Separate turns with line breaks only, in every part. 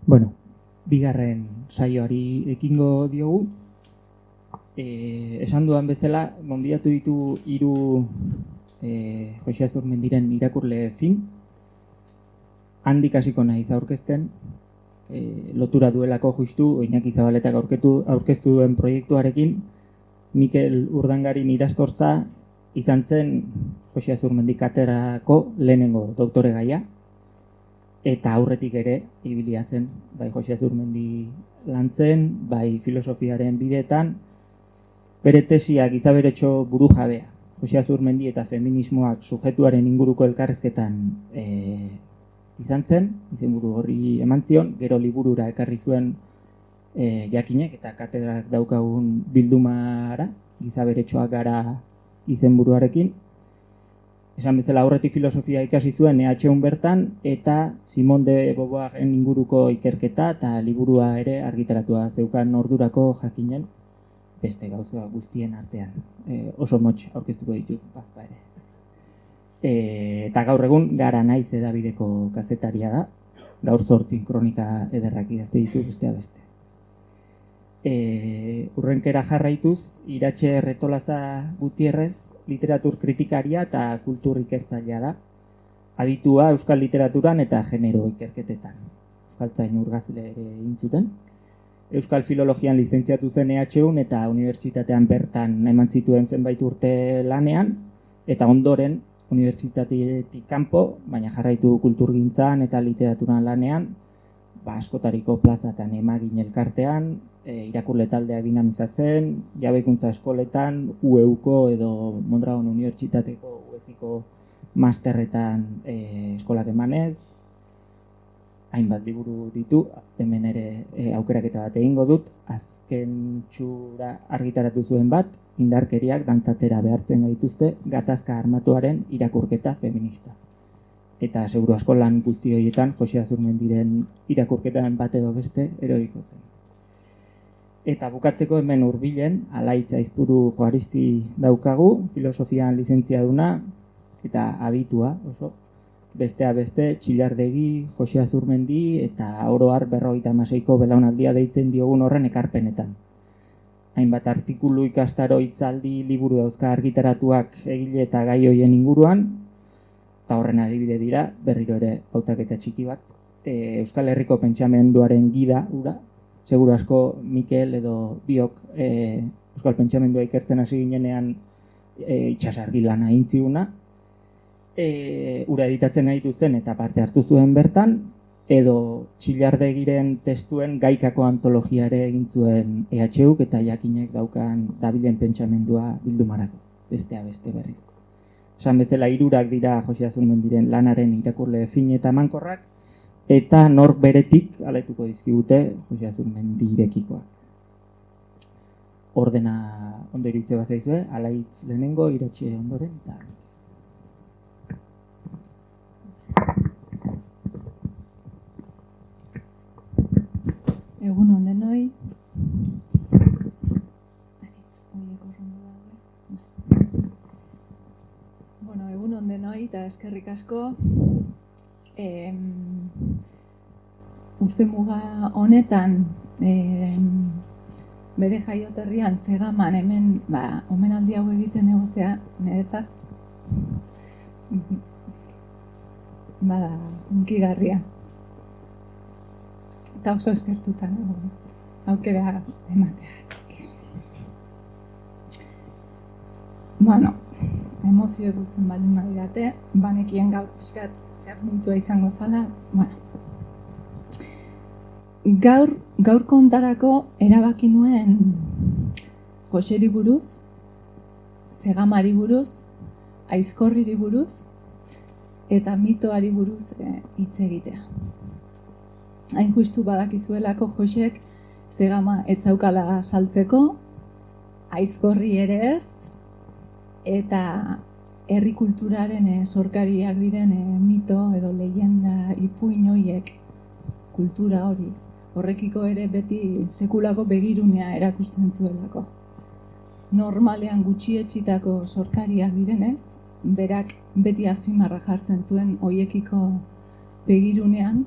Bueno, bigarren saioari ekingo diogu. Esan dudan bezala, gonbidatu ditu 3 Joxe Azurmendiren irakurle fin. Handik hasiko naiz aurkezten, lotura duelako justu Iñaki Zabaletak aurkeztu duen proiektuarekin. Mikel Urdangarin irastortza izan zen Joxe Azurmendi katedrako lehenengo doktore gaia. Eta aurretik ere, ibilia zen, bai Joxe Azurmendi lantzen, bai filosofiaren bideetan, bere tesia gizaberetxo burujabea, Joxe Azurmendi eta feminismoak subjektuaren inguruko elkarrezketan izan zen, izenburu horri eman zion, gero liburura ekarri zuen Jakinek eta katedrak daukagun bildumara, gizaberetxoak gara izenburuarekin. Esan bezala aurretik filosofia ikasi zuen EHUn bertan, eta Simone de Beauvoiren inguruko ikerketa eta liburua ere argitaratua zeukan ordurako Jakinen, beste gauza guztien artean. Oso motx aurkeztuko ditut bazpa ere. Eta gaur egun Gara naiz hedabideko kazetaria da, gaur 8 kronika ederrak idazte ditu bestea beste. Urrenkera jarraituz, Iratxe Retolaza Gutierrez literatur kritikaria eta kultur ikertzailea da. Aditua euskal literaturan eta genero ikerketetan. Euskaltzain urgazle ere egin zuten. Euskal filologian lizentziatu zen EHUn eta unibertsitatean bertan eman zituen zenbait urte lanean, eta ondoren unibertsitatetik kanpo, baina jarraitu kulturgintzan eta literaturan lanean, askotariko plazatan emagin elkartean, irakurle taldeak dinamizatzen, jabekuntza eskoletan, UEUko edo Mondragon Unibertsitateko UEZiko masterretan eskolak emanez, hainbat liburu ditu, hemen ere aukeraketa bat egingo dut, azken txura argitaratu zuen bat, indarkeriak dantzatzera behartzen gaituzte gatazka armatuaren irakurketa feminista. Eta seguru asko lan guzti horietan Joxe Azurmendiren irakurketaren bat edo beste eroiko zen. Eta bukatzeko hemen hurbilen, Alaitz Aizpuru Juaristi daukagu, filosofian lizentziaduna eta aditua oso. Besteak beste, Txillardegi, Joxe Azurmendi eta oro har 56ko belaunaldia deitzen diogun horren ekarpenetan. Hainbat artikulu, ikastaro, hitzaldi, liburu dauzka argitaratuak egile eta gai hoien inguruan, eta horren adibide dira, berriro ere hautaketa txiki bat, Euskal Herriko pentsamenduaren gida, ura, seguru asko Mikel edo biok Euskal Pentsamendua ikertzen hasi ginenean itxasargi lana egin ziguna, ura editatzen nahi zen eta parte hartu zuen bertan, edo Txillardegiren testuen gaikako antologia ere egin zuen EHUk eta Jakinek daukan dabilen pentsamendua bildumarako, bestea beste berriz. Esan bezala 3 dira Joxe Azurmendiren lanaren irakurle fin eta mankorrak, eta nork beretik aletuko dizkigute Joxe Azurmendirekikoak. Ordena ondo iritze bazaizue, Alaitz lehenengo, Iratxe ondoren, eta
Egun on denoi. Bueno, egun on denoi eta eskerrik asko. Urte muga honetan bere jaioterrian Zegaman hemen omenaldi hau egiten egotea niretzat hunkigarria. Eta oso eskertutan aukera ematea. Bueno, emozioek guztien baldin badidate, banekien gaur pixkat zer minutua izango zala. Bueno, gaur kontarako erabaki nuen Joxeri buruz, Zegamari buruz, Aizkorriri buruz eta mitoari buruz hitz egitea. Hain justu badakizuelako Joxek Zegama ez zaukala saltzeko, Aizkorri ere ez, eta herri kulturaren sorkariak diren mito edo leyenda ipuin horiek, kultura hori, horrekiko ere beti sekulako begirunea erakusten zuelako. Normalean gutxietxitako sorkariak direnez, berak beti azpimarra jartzen zuen horiekiko begirunean,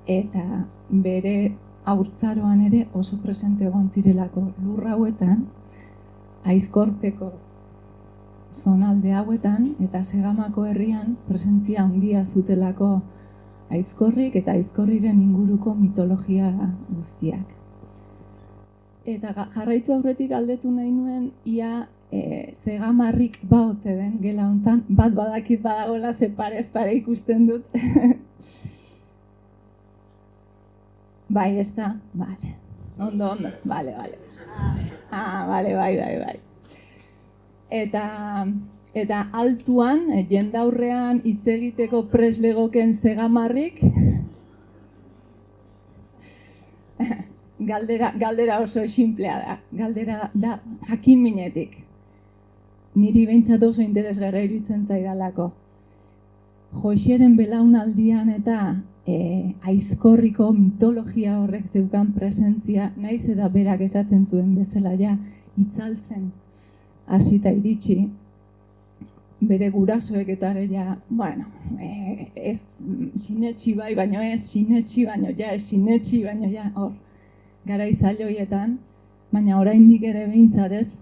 eta bere haurtzaroan ere oso presente egon zirelako lur hauetan, Aizkorpeko zonalde hauetan, eta Zegamako herrian presentzia handia zutelako Aizkorrik eta Aizkorriren inguruko mitologia guztiak. Eta jarraitu aurretik galdetu nahi nuen, ia Zegamarrik baote den gela hontan, bat badakit badagoela ze parez pare ikusten dut. Bai, ez da? Bale. Ondo. Bale. Bale, bai. Eta altuan, jendaurrean hitz egiteko prest legoken Zegamarrik, galdera oso sinplea da. Galdera da jakin minetik. Niri behintzat oso interesgarria iruditzen zaidalako. Joxeren belaunaldian eta Aizkorriko mitologia horrek zeukan presentzia, naiz eta berak esaten zuen bezala ja itzaltzen hasita iritsi, bere gurasoek eta ja, bueno, ez sinetxi bai, baino ez, sinetxi baino ja, ez sinetxi baino ja, hor, garai zailoietan, baina oraindik ere behintzat ez,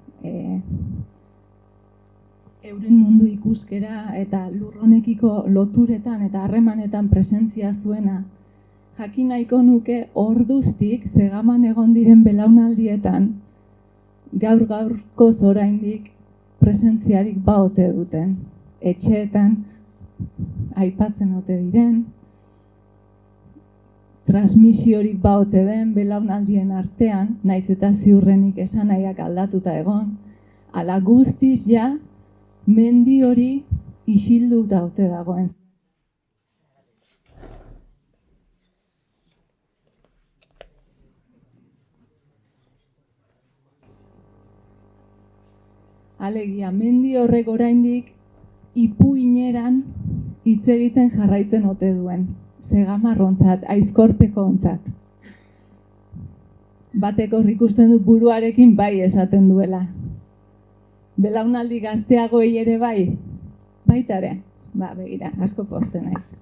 euren mundu ikuskera eta lurronekiko loturetan eta harremanetan presentzia zuena, jakin nahiko nuke orduztik Zegaman egon diren belaunaldietan gaur-gaurkoz oraindik presentziarik baote duten. Etxeetan aipatzen ote diren, transmisiorik baote den belaunaldien artean, naiz eta ziurrenik esanahiak aldatuta egon, ala guztiz ja, mendi hori isildu daute dagoen. Alegia, mendi horrek oraindik ipuineran hitz egiten jarraitzen ote duen. Zegamarrontzat, Aizkorpeko ontzat. Batek hor ikusten du buruarekin bai esaten duela. Belaunaldi gazteagoei ere bai, baitare, begira, asko pozten naiz.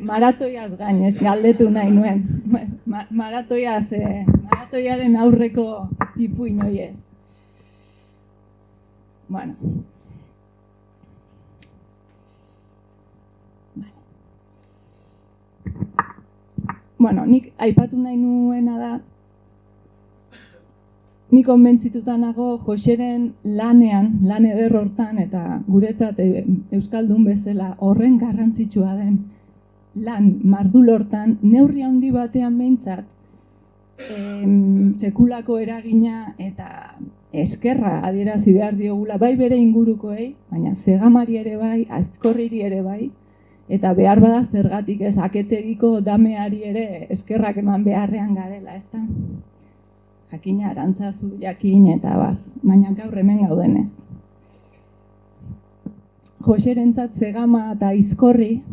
Maratoiaz gainez, galdetu nahi nuen. Maratoiaren aurreko ipuin hoiez. Bueno. Bueno, nik aipatu nahi nuena da, ni konbentzituta nago Joxeren lanean, lan eder hortan, eta guretzat euskaldun bezala horren garrantzitsua den lan mardul hortan, neurri handi batean behintzat, sekulako eragina eta eskerra adierazi behar diogula, bai bere ingurukoei, baina Zegamari ere bai, Aizkorriri ere bai, eta behar bada zergatik ez, Aketegiko dameari ere eskerrak eman beharrean garela, ez da? Jakina Arantzazu jakin eta bar, baina gaur hemen gaudenez. Joxerentzat Zegama eta Aizkorri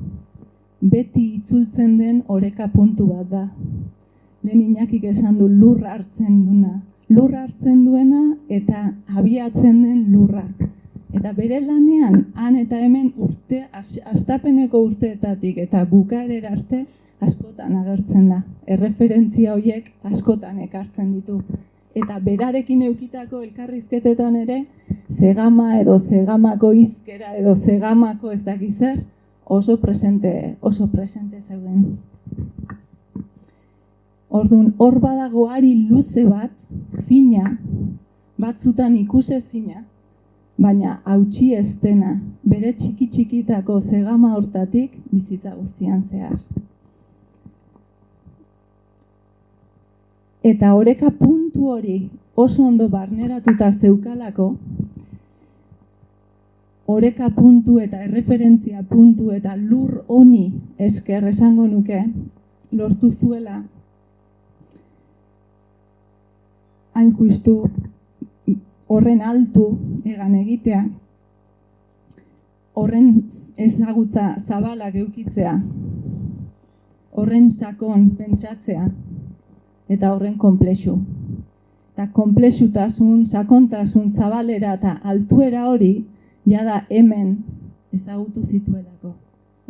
beti itzultzen den oreka puntu bat da. Lehen Iñakik esan du lurra hartzen duena eta abiatzen den lurra. Eta bere lanean, han eta hemen urte, hastapeneko urteetatik eta bukaerera arte, askotan agertzen da. Erreferentzia horiek askotan ekartzen ditu. Eta berarekin eukitako elkarrizketetan ere, Zegama edo Zegamako hizkera edo Zegamako ez dakizer, oso presente zeuden. Orduan, hor badago ari luze bat, fina, batzutan ikusezina, baina hautsi ez dena, bere txiki-txikitako Zegama hortatik bizitza guztian zehar. Eta oreka puntu hori oso ondo barneratuta zeukalako, oreka puntu eta erreferentzia puntu eta lur honi esker esango nuke, lortu zuela, hain justu horren altu egan egitea, horren ezagutza zabalak eukitzea, horren sakon pentsatzea, eta horren konplexu. Eta konplexutasun, sakontasun, zabalera eta altuera hori, jada hemen ezagutu zituelako.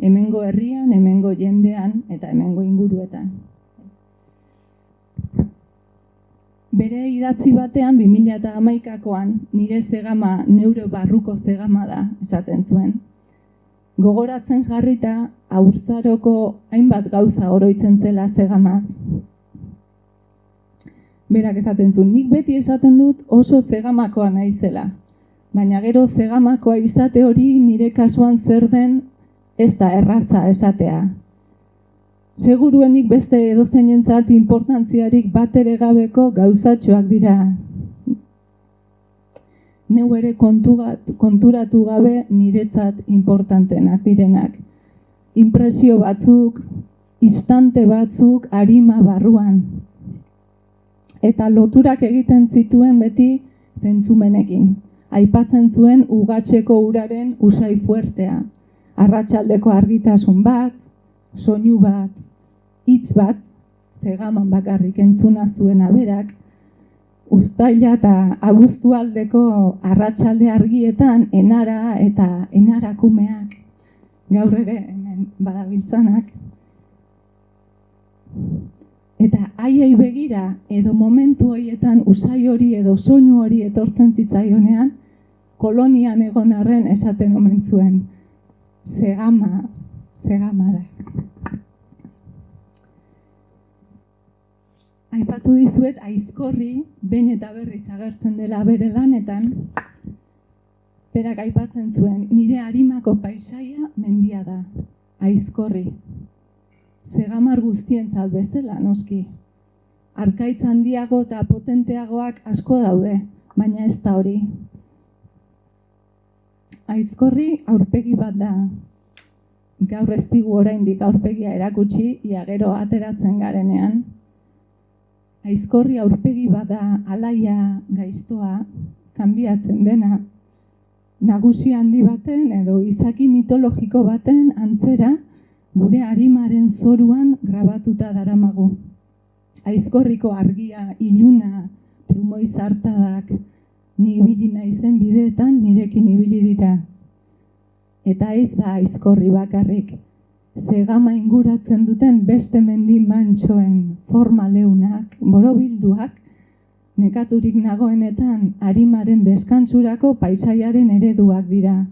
hemengo herrian, hemengo jendean eta hemengo inguruetan. Bere idatzi batean 2011koan nire zegama neure barruko zegama da esaten zuen. Gogoratzen jarrita haurzaroko hainbat gauza oroitzen zela zegamaz. Berak esaten zuen, nik beti esaten dut oso zegamakoa naizela, baina gero zegamakoa izate hori nire kasuan zer den ez da erraza esatea. Seguruenik beste edozeinentzat inportantziarik bat ere gabeko gauzatxoak dira. Neu ere konturatu gabe niretzat importantenak direnak. Inpresio batzuk, instante batzuk arima barruan. Eta loturak egiten zituen beti zentzumenekin. Aipatzen zuen ugatzeko uraren usai fuertea. Arratsaldeko argitasun bat, soinu bat, hitz bat, zegaman bakarrik entzuna zuena berak, uztaila eta abuztualdeko arratsalde argietan enara eta enarakumeak, gaur ere hemen badabiltzanak, eta haiei begira edo momentu horietan usai hori edo soinu hori etortzen zitzaionean, kolonian egon arren esaten omen zuen, zegama da. Aipatu dizuet Aizkorri behin eta berriz agertzen dela bere lanetan, berak aipatzen zuen, nire arimako paisaia mendia da, Aizkorri. Zegamar guztientzat bezala, noski. Arkaitz handiago eta potenteagoak asko daude, baina ez da hori. Aizkorri aurpegi bat da. Gaur ez digu oraindik aurpegia erakutsi, ia gero ateratzen garenean. Aizkorri aurpegi bada alaia gaiztoa, kanbiatzen dena, nagusi handi baten edo izaki mitologiko baten antzera gure arimaren zoruan grabatuta daramagu. Aizkorriko argia, iluna, trumoi zartadak, ni ibili naizen bideetan nirekin ibili dira. Eta ez da Aizkorri bakarrik. Zegama inguratzen duten beste mendi mantsoen, forma leunak, borobilduak, nekaturik nagoenetan arimaren deskantsurako paisaiaren ereduak dira.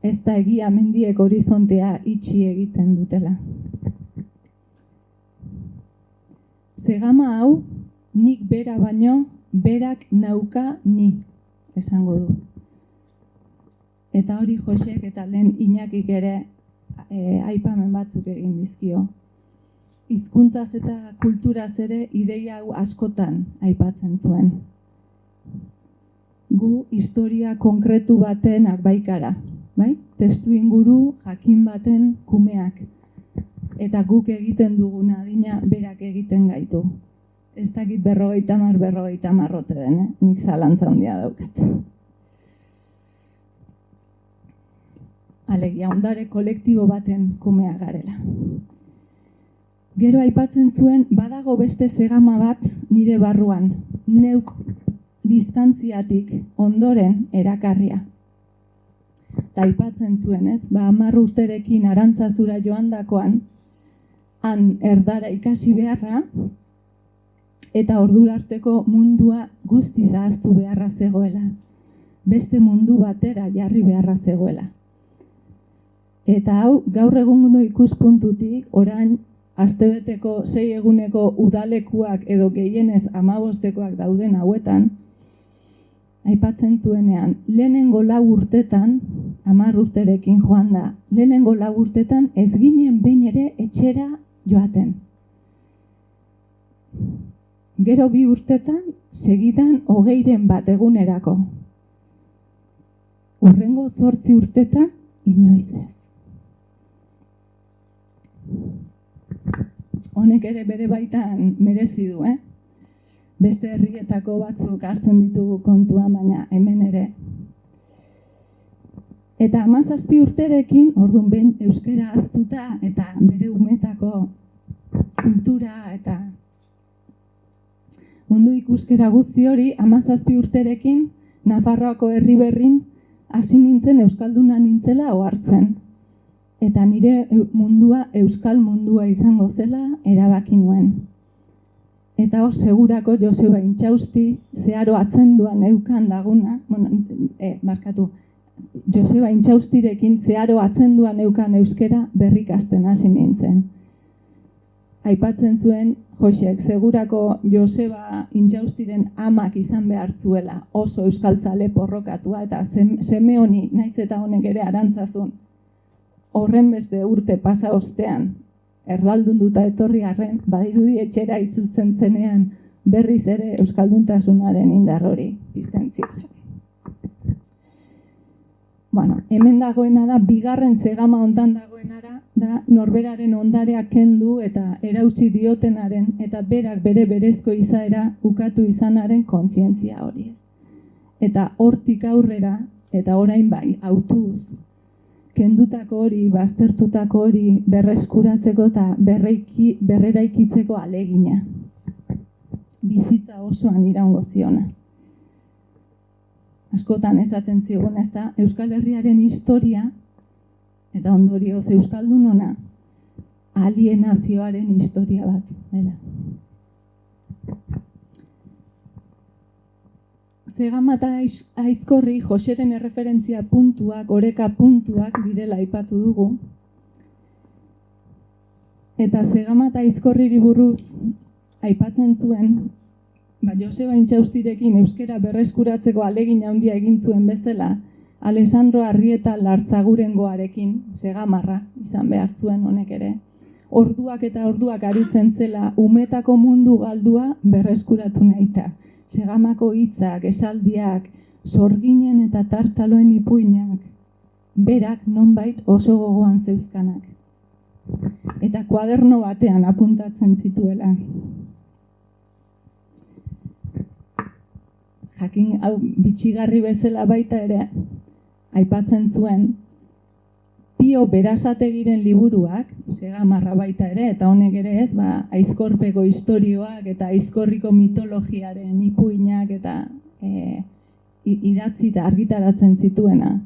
Ez da egia mendiek horizontea itxi egiten dutela. Zegama hau, nik bera baino, berak nauka ni, esango du. Eta hori Josek eta lehen Iñakik ere aipamen batzuk egin dizkio. Hizkuntzaz eta kulturaz ere ideia hau askotan aipatzen zuen. Gu historia konkretu batenak baikara, bai? Testu inguru jakin baten kumeak. Eta guk egiten duguna adina berak egiten gaitu. Ez dakit 50 ote den, nik zalantza handia daukat. Alegia, ondare kolektibo baten kumea garela. Gero aipatzen zuen, badago beste zegama bat nire barruan, neuk distantziatik ondoren erakarria. Eta aipatzen zuen, ez? 10 urterekin Arantzazura joandakoan, han erdara ikasi beharra, eta ordurarteko mundua guztiz ahaztu beharra zegoela. Beste mundu batera jarri beharra zegoela. Eta hau, gaur egungo ikuspuntutik, orain, astebeteko 6 eguneko udalekuak edo gehienez 15koak dauden hauetan, aipatzen zuenean, lehenengo 4 urtetan, 10 urterekin joan da, lehenengo 4 urtetan ez ginen behin ere etxera joaten. Gero 2 urtetan, segidan 21 egunerako. Hurrengo 8 urtetan, inoiz ez. Honek ere bere baitan merezi du, Beste herrietako batzuk hartzen ditugu kontua, baina hemen ere. Eta 17 urterekin, orduan behin euskara ahaztuta eta bere umetako kultura eta mundu ikuskera guzti hori, 17 urterekin, Nafarroako herri berrin hasi nintzen euskalduna nintzela ohartzen. eta nire mundua euskal mundua izango zela erabaki nuen. Eta hor segurako Joseba Intxausti zeharo atzenduan eukan laguna, Joseba Intxaustirekin zeharo atzenduan eukan euskera berrikasten hasi nintzen. Aipatzen zuen Josek, segurako Joseba Intxaustiren amak izan behar zuela, oso euskaltzale porrokatua, eta seme honi, naiz eta honek ere arantzazun, horren beste urte pasa ostean, erdaldunduta etorri arren, badirudi etxera itzultzen zenean, berriz ere euskalduntasunaren indar hori pizten ziren. Bueno, hemen dagoena da, bigarren zegama hontan dagoenara, da norberaren ondarea kendu eta erautsi diotenaren eta berak bere berezko izaera ukatu izanaren kontzientzia hori ez. Eta hortik aurrera, eta orain bai, autuz, kendutako hori, baztertutako hori berreskuratzeko eta berreraikitzeko alegina. Bizitza osoan iraungo ziona. Askotan esaten zigun, ez da, Euskal Herriaren historia, eta ondorioz euskaldunona, alienazioaren historia bat dela. Zegama eta Aizkorri Joseren erreferentzia puntuak, oreka puntuak direla aipatu dugu. Eta Zegama eta Aizkorriri buruz aipatzen zuen, Joseba Intxaustirekin euskera berreskuratzeko alegin handia egin zuen bezala, Alessandro Arrieta Lartzagurengoarekin, Zegamarra izan behar zuen honek ere, orduak eta orduak aritzen zela umetako mundu galdua berreskuratu nahita. Zegamako hitzak, esaldiak, sorginen eta tartaloen ipuinak, berak nonbait oso gogoan zeuzkanak. Eta kuaderno batean apuntatzen zituela. Jakin hau bitxigarri bezala baita ere, aipatzen zuen, Pio Berasategiren liburuak, Zegamarra baita ere, eta honek ere ez, Aizkorpeko istorioak eta Aizkorriko mitologiaren ipuinak eta idatzi eta argitaratzen zituena.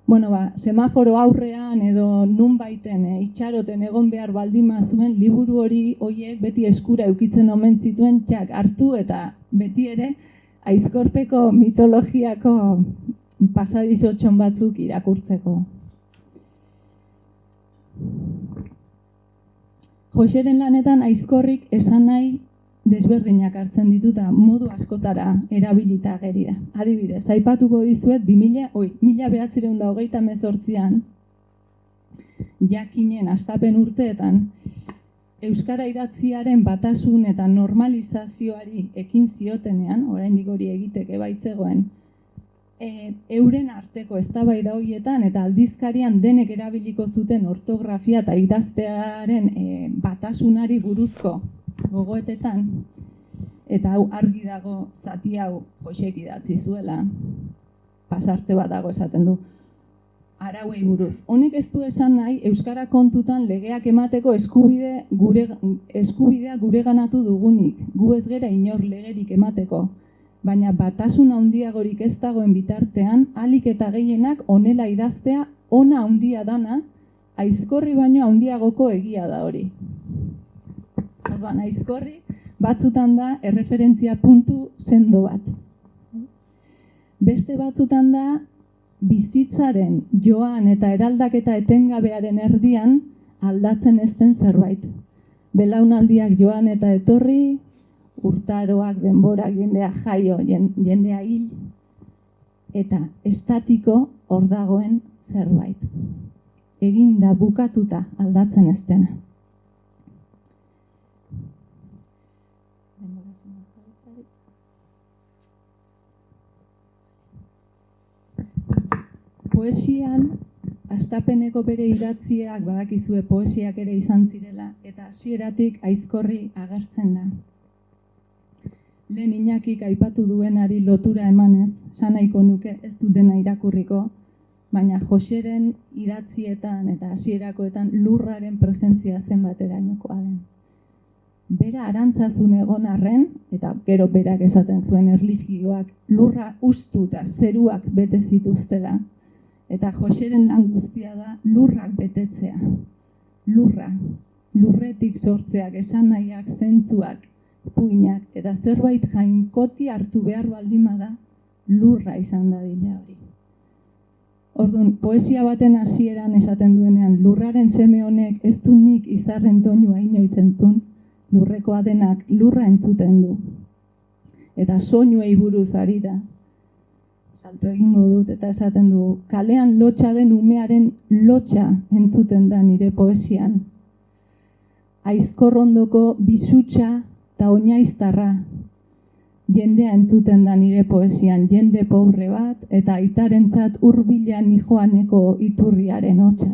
Bueno, semaforo aurrean edo nunbaiten itxaroten egon behar baldima zuen, liburu horiek beti eskura eukitzen omen zituen, hartu eta beti ere Aizkorpeko mitologiako pasadizo txon batzuk irakurtzeko. Joseren lanetan Aizkorrik esan nahi desberdinak hartzen dituta modu askotara erabilita ageri da. Adibidez, aipatuko dizuet 1928an jakinen hastapen urteetan euskara idatziaren batasun eta normalizazioari ekin ziotenean, oraindik hori egiteke baitzegoen, euren arteko eztabaida horietan eta aldizkarian denek erabiliko zuten ortografia eta idaztearen batasunari buruzko gogoetetan, eta hau argi dago zati hau Josek idatzi zuela, pasarte bat dago esaten du, arauei buruz. Honek ez du esan nahi euskara kontutan legeak emateko eskubidea gureganatu dugunik, gu ez gera inor legerik emateko. Baina batasun handiagorik ez dagoen bitartean, ahalik eta gehienak honela idaztea ona handia dana, Aizkorri baino handiagoko egia da hori. Orduan, Aizkorri batzutan da erreferentzia puntu sendo bat. Beste batzutan da bizitzaren joan eta eraldaketa etengabearen erdian aldatzen ez den zerbait. Belaunaldiak joan eta etorri, urtaroak, denborak, jendea jaio, jendea hil, eta estatiko hor dagoen zerbait. Eginda bukatuta aldatzen ez dena. Poesian, hastapeneko bere idatziak badakizue poesiak ere izan zirela, eta hasieratik Aizkorri agertzen da. Lehen Iñakik aipatu duenari lotura emanez, sanaiko nuke ez du dena irakurriko, baina Joseren idatzietan eta hasierakoetan lurraren presentzia zenbaterainokoa den. Bera arantzazun egon arren, eta gero berak esaten zuen erlijioak lurra ustu eta zeruak bete zituztela, Eta Joseren lan guztia da lurrak betetzea. Lurra, lurretik sortzeak, esanahiak, zentzuak, puinak, eta zerbait jainkoti hartu behar baldima da, lurra izan dadila hori. Orduan, poesia baten hasieran esaten duenean, lurraren seme honek ez du nik izarren toinua inoiz entzun, lurrekoa denak lurra entzuten du. Eta soinuei buruz ari da. Salto egingo dut eta esaten du, kalean lotxa den umearen lotxa entzuten da nire poesian. Aizkorrondoko bizutsa eta oinaiztarra jendea entzuten da nire poesian, jende pobre bat eta aitarentzat hurbilean nijoaneko iturriaren hotsa.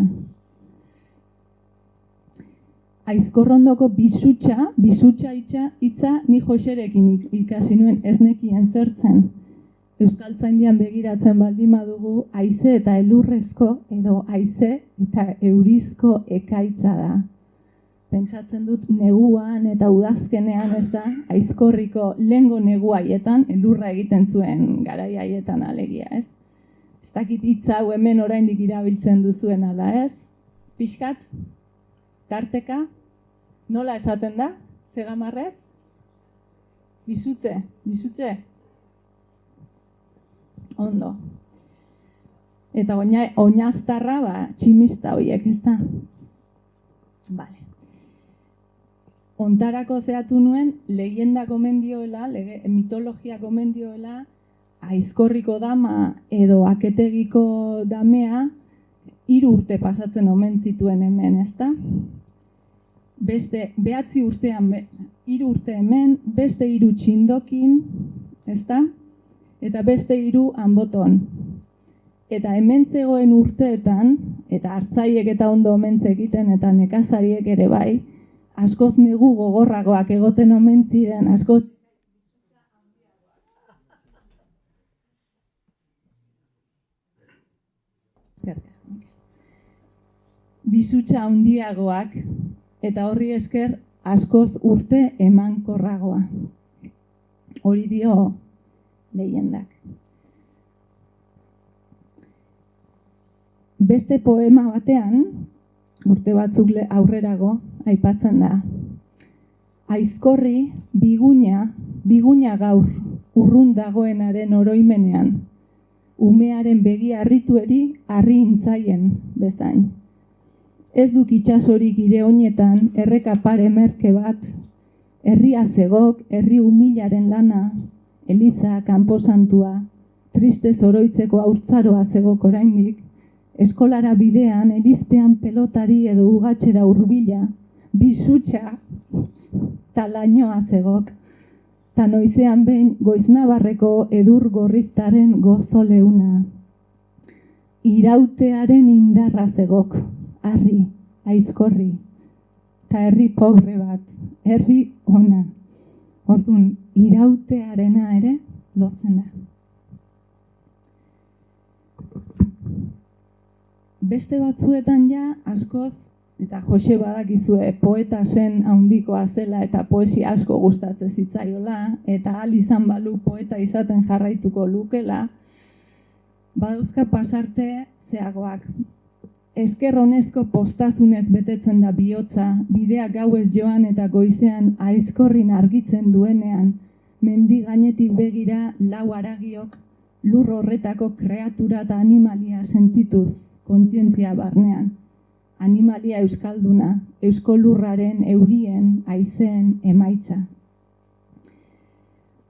Aizkorrondoko bizutsa hitza ni Joserekin ikasi nuen ez nekien zertzen. Euskaltzaindian begiratzen baldin badugu, haize eta elurrezko edo haize eta eurizko ekaitza da. Pentsatzen dut neguan eta udazkenean ez da, aizkorriko lehengo negu haietan, elurra egiten zuen garai haietan alegia, ez? Ez dakit hitza hau hemen oraindik irabiltzen duzuen ala, ez? Pixkat? Tarteka? Nola esaten da? Zegamarrez? Bizutze? Ondo. Eta oinaztarra, tximista horiek, ez da? Bale. Ontarako zehatu nuen, leyenda gomendioela, mitologia gomendioela, aizkorriko dama edo aketegiko damea 3 urte pasatzen omen zituen hemen, ez da? Beste 9 urtean, 3 urte hemen, beste 3 txindokin, ez da? Eta beste 3 hanboton. Eta hemen zegoen urteetan, eta hartzaiek eta ondo omen egiten eta nekazariek ere bai, askoz negu gogorragoak egoten omen ziren, askoz bizutsa handiagoak eta horri esker askoz urte emankorragoa. Hori dio leyendak. Beste poema batean, urte batzuk aurrerago, aipatzen da. Aizkorri biguina gaur, urrun dagoenaren oroimenean, umearen begi harritueri harri intzaien bezain. Ez duk itxasorik ire oinetan, erreka pare merke bat, herria zegok, herri humilaren lana, eliza, kanposantua, tristez oroitzeko haurtzaroa zegok oraindik, eskolara bidean, elizpean pelotari edo ugatxera hurbila, bizutsa, talainoa zegok, ta noizean behin Goiznabarreko edur gorriztaren gozo leuna. Irautearen indarra zegok, harri, aizkorri, ta herri pobre bat, herri ona. Orduan, irautearena ere lotzen da. Beste batzuetan ja, askoz, eta Jose badakizue poeta zen handikoa zela eta poesia asko gustatzen zitzaiola, eta ahal izan balu poeta izaten jarraituko lukela, badauzka pasarte zeagoak. Esker honezko postazunez betetzen da bihotza, bidea gauez joan eta goizean aizkorrin argitzen duenean, mendi gainetik begira lau haragiok, lur horretako kreatura eta animalia sentituz, kontzientzia barnean. Animalia euskalduna, eusko lurraren, eurien, haizeen emaitza.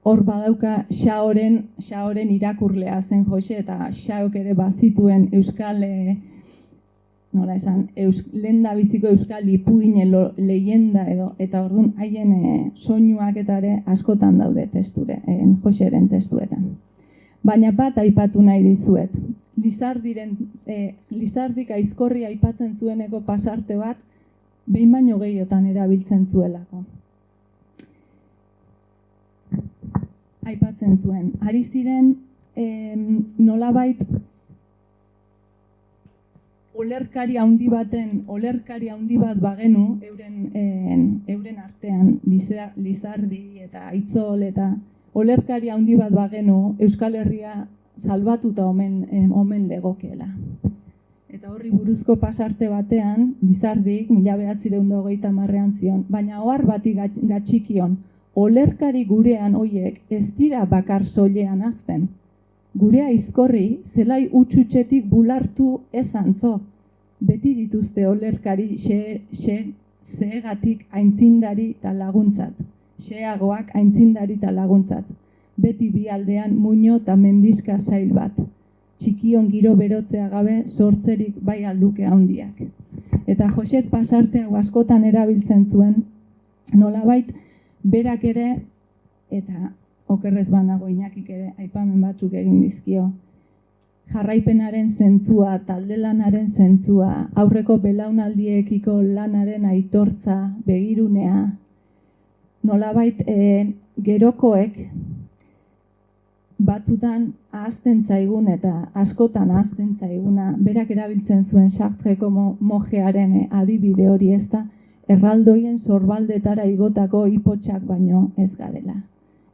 Hor badauka Xaoren irakurlea zen Jose, eta Xaok ere bazituen euskal, lenda biziko euskal ipuine leyenda edo, eta orduan haien soinuak eta ere askotan daude Joseren testuetan. Baina bat aipatu nahi dizuet. Lizardik aizkorri aipatzen zueneko pasarte bat, behin baino gehiotan erabiltzen zuelako. Aipatzen zuen. Ari ziren nolabait olerkari handi bat bagenu euren artean, Lizardi eta Aitzol eta olerkari handi bat bagenu Euskal Herria salbatuta omen legokeela. Eta horri buruzko pasarte batean, Lizardik 1930ean zion, baina ohar bati gatxikion, olerkari gurean hoiek ez dira bakar soilean azten. Gure aizkorri zelai utxutxetik bulartu ez antzo, beti dituzte olerkari zehegatik aintzindari eta laguntzat, xeagoak aintzindari eta laguntzat, beti bi aldean muino eta mendizka zail bat. Txikion giro berotzea gabe sortzerik bai alduke handiak. Eta Josek pasarte hau askotan erabiltzen zuen, nolabait berak ere, eta okerrez banago Iñakik ere aipamen batzuk egin dizkio, jarraipenaren zentzua, talde lanaren zentzua, aurreko belaunaldiekiko lanaren aitortza, begirunea, nolabait gerokoek batzutan ahazten zaigun eta askotan ahazten zaiguna, berak erabiltzen zuen Sartreko mojearen adibide hori ez da, erraldoien sorbaldetara igotako ipotxak baino ez garela.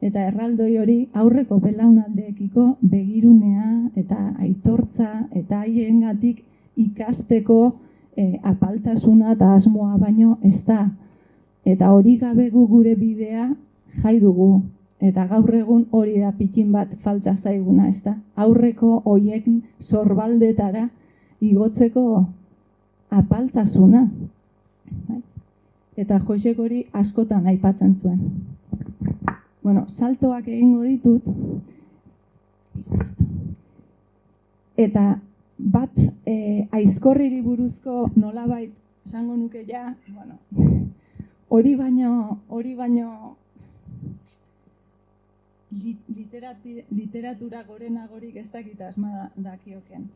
Eta erraldoi hori aurreko belaunaldeekiko begirunea eta aitortza eta haiengatik ikasteko apaltasuna eta asmoa baino ez da. Eta hori gabe gure bidea jai dugu. Eta gaur egun hori da pikin bat falta zaiguna, ez da? Aurreko hoiek sorbaldetara igotzeko apaltasuna. Eta Josek hori askotan aipatzen zuen. Bueno, saltoak egingo ditut. Eta bat aizkorriri buruzko nolabait esango nuke ja, bueno, hori baino literatura gorenagorik ez dakit asma dakioken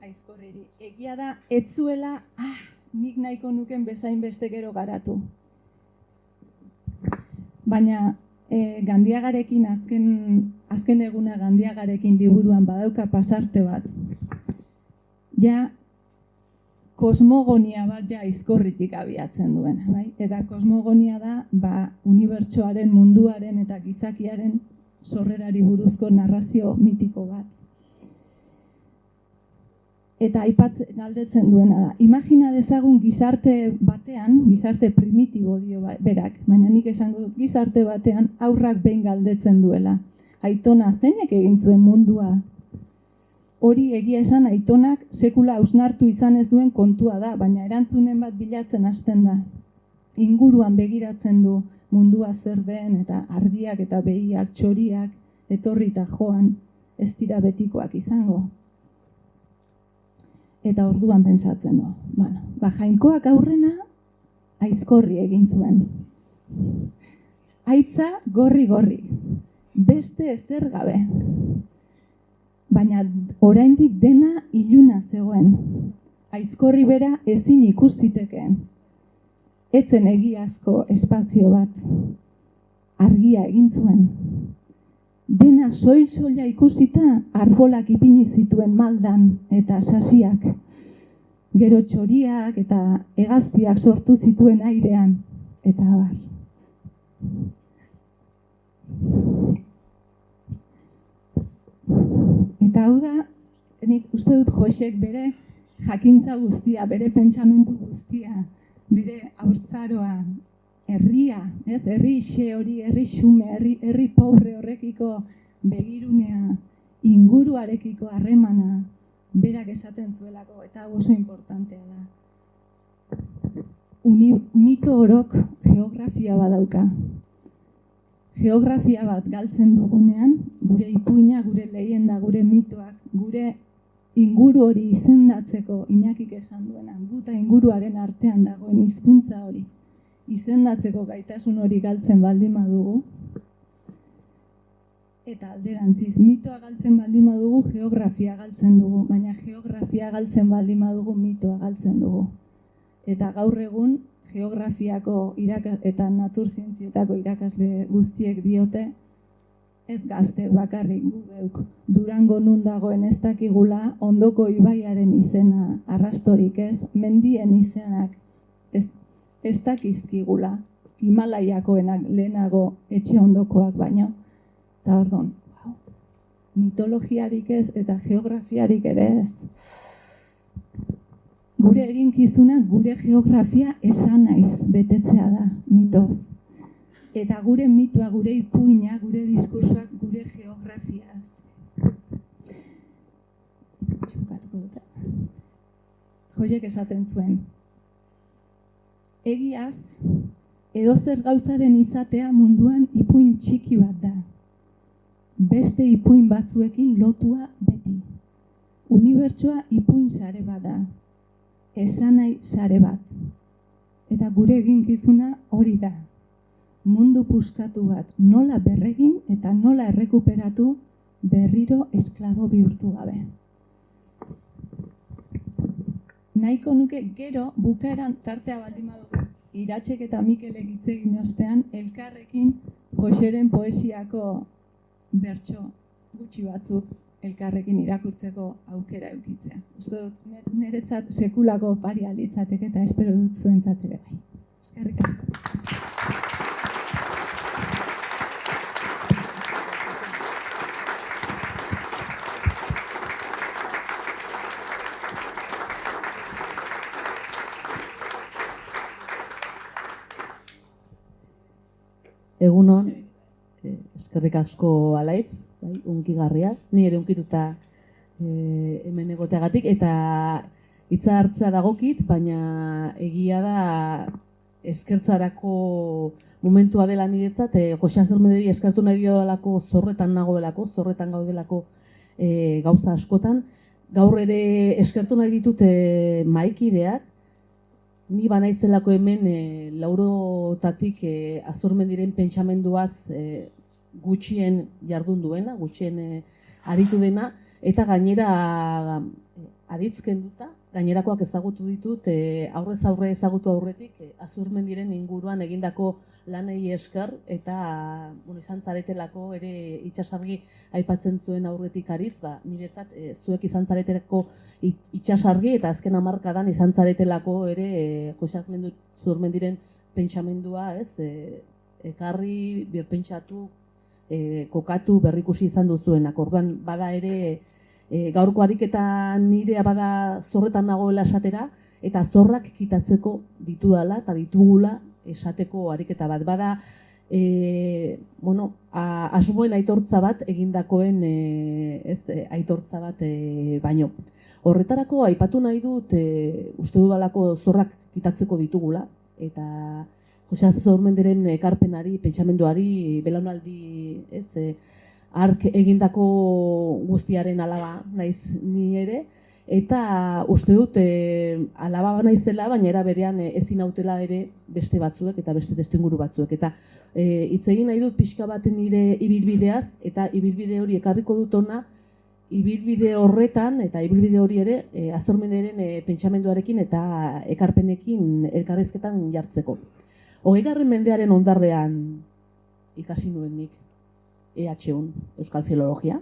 aizkorriri. Egia da, ez zuela, nik nahiko nuken bezain beste gero garatu. Baina Gandiagarekin, azken eguna Gandiagarekin liburuan badauka pasarte bat. Ja, kosmogonia bat ja aizkorritik abiatzen duen. Bai? Eta kosmogonia da, unibertsoaren, munduaren eta gizakiaren sorrerari buruzko narrazio mitiko bat. Eta galdetzen duena da. Imagina dezagun gizarte batean, gizarte primitibo dio berak, baina nik esango dut gizarte batean haurrak behin galdetzen duela. Aitona zeinek egin zuen mundua? Hori egia esan aitonak sekula hausnartu izan ez duen kontua da, baina erantzunen bat bilatzen hasten da. Inguruan begiratzen du mundua zer den eta ardiak eta behiak, txoriak, etorri eta joan, ez dira betikoak izango. Eta orduan pentsatzen du. Jainkoak aurrena aizkorri egin zuen. Aitza gorri-gorri, beste ezer gabe. Baina oraindik dena iluna zegoen. Aizkorri bera ezin ikus zitekeen. Etzen egiazko espazio bat. Argia egin zuen. Dena soil-soila ikusita arbolak ipini zituen maldan eta sasiak. Gero txoriak eta hegaztiak sortu zituen airean. Eta abar. Eta hau da, nik uste dut Josek bere jakintza guztia, bere pentsamendu guztia, bere haurtzaroa, herria, ez? Herri xe hori, herri xume, herri pobre horrekiko begirunea, inguruarekiko harremana, berak esaten zuelako, eta oso importantea da. Mito orok geografia badauka. Geografia bat galtzen dugunean, gure ipuina, gure leienda, gure mitoak, gure inguru hori izendatzeko Iñakik esan duena, guta inguruaren artean dagoen hizkuntza hori izendatzeko gaitasun hori galtzen baldin badugu, eta alderantziz, mitoa galtzen baldin badugu, geografia galtzen dugu, baina geografia galtzen baldin badugu, mitoa galtzen dugu. Eta gaur egun, geografiako eta naturzientzietako irakasle guztiek diote, ez gazte bakarrik gu geuk. Durango nun dagoen ez dakigula, ondoko ibaiaren izena arrastorik ez, mendien izenak ez dakizkigula, Himalaiakoenak lehenago etxe ondokoak baino. Eta orduan, mitologiarik ez eta geografiarik ere ez. Gure eginkizuna gure geografia esan naiz betetzea da, mitoz. Eta gure mitoa, gure ipuina, gure diskursoak, gure geografiaz. Txukatuko dute. Joiek esaten zuen. Egiaz, edozer gauzaren izatea munduan ipuin txiki bat da. Beste ipuin batzuekin lotua beti. Unibertsoa ipuin sare bat da. Esanai sare bat. Eta gure eginkizuna hori da. Mundu puskatu bat nola berregin eta nola errekuperatu berriro esklabo bihurtu gabe. Nahiko nuke gero bukaeran tartea baldin badugu Iratzek eta Mikelek hitz egin ostean elkarrekin Joxeren poesiako bertso gutxi batzuk elkarrekin irakurtzeko aukera edukitzea. Uste dut niretzat sekulako paria litzateke eta espero dut zuentzat ere bai. Eskerrik asko.
Egunon, eskerrik asko Alaitz, bai, unkigarria, ni ere unkituta hemen egoteagatik, eta hitza hartzea dagokit, baina egia da eskertzarako momentua dela niretzat, Joxe Azurmendiri eskertu nahi diodalako zorretan nagoelako, zorretan gaudelako gauza askotan. Gaur ere eskertu nahi ditut mahaikideak, ni banaizelako hemen laurotatik Azurmendiren pentsamenduaz gutxien jardun duena, gutxien aritu dena, eta gainera aritzken duta, gainerakoak ezagutu ditut, aurrez aurre ezagutu aurretik Azurmendiren inguruan egindako lanei esker, eta izan zaretelako ere itsasargi aipatzen zuen aurretik aritz, niretzat zuek izan zaretelako itsasargi eta azken hamarkadan izan zaretelako ere Joxe Azurmendiren pentsamendua, ekarri, birpentsatu, kokatu, berrikusi izan duzuenak. Orduan bada ere gaurko ariketa nirea bada zorretan nagoela esatera, eta zorrak kitatzeko ditudala eta ditugula esateko ariketa bat. Bada asmoen aitortza bat egindakoen aitortza bat baino. Horretarako aipatu nahi dut uste dudalako zorrak kitatzeko ditugula, eta Joxe Azurmendiren ekarpenari, pentsamenduari, belaunaldi ark egindako guztiaren alaba naiz ni ere, eta uste dut alaba naizela, baina era berean ezin nautela ere beste batzuek eta beste testuinguru batzuek. Eta hitz egin nahi dut pixka bat nire ibilbideaz, eta ibilbide hori ekarriko dut ona, ibilbide horretan, eta ibilbide hori ere Azurmendiren pentsamenduarekin eta ekarpenekin elkarrizketan jartzeko. 20. mendearen ondarrean ikasi nuen nik EHUn, Euskal Filologia,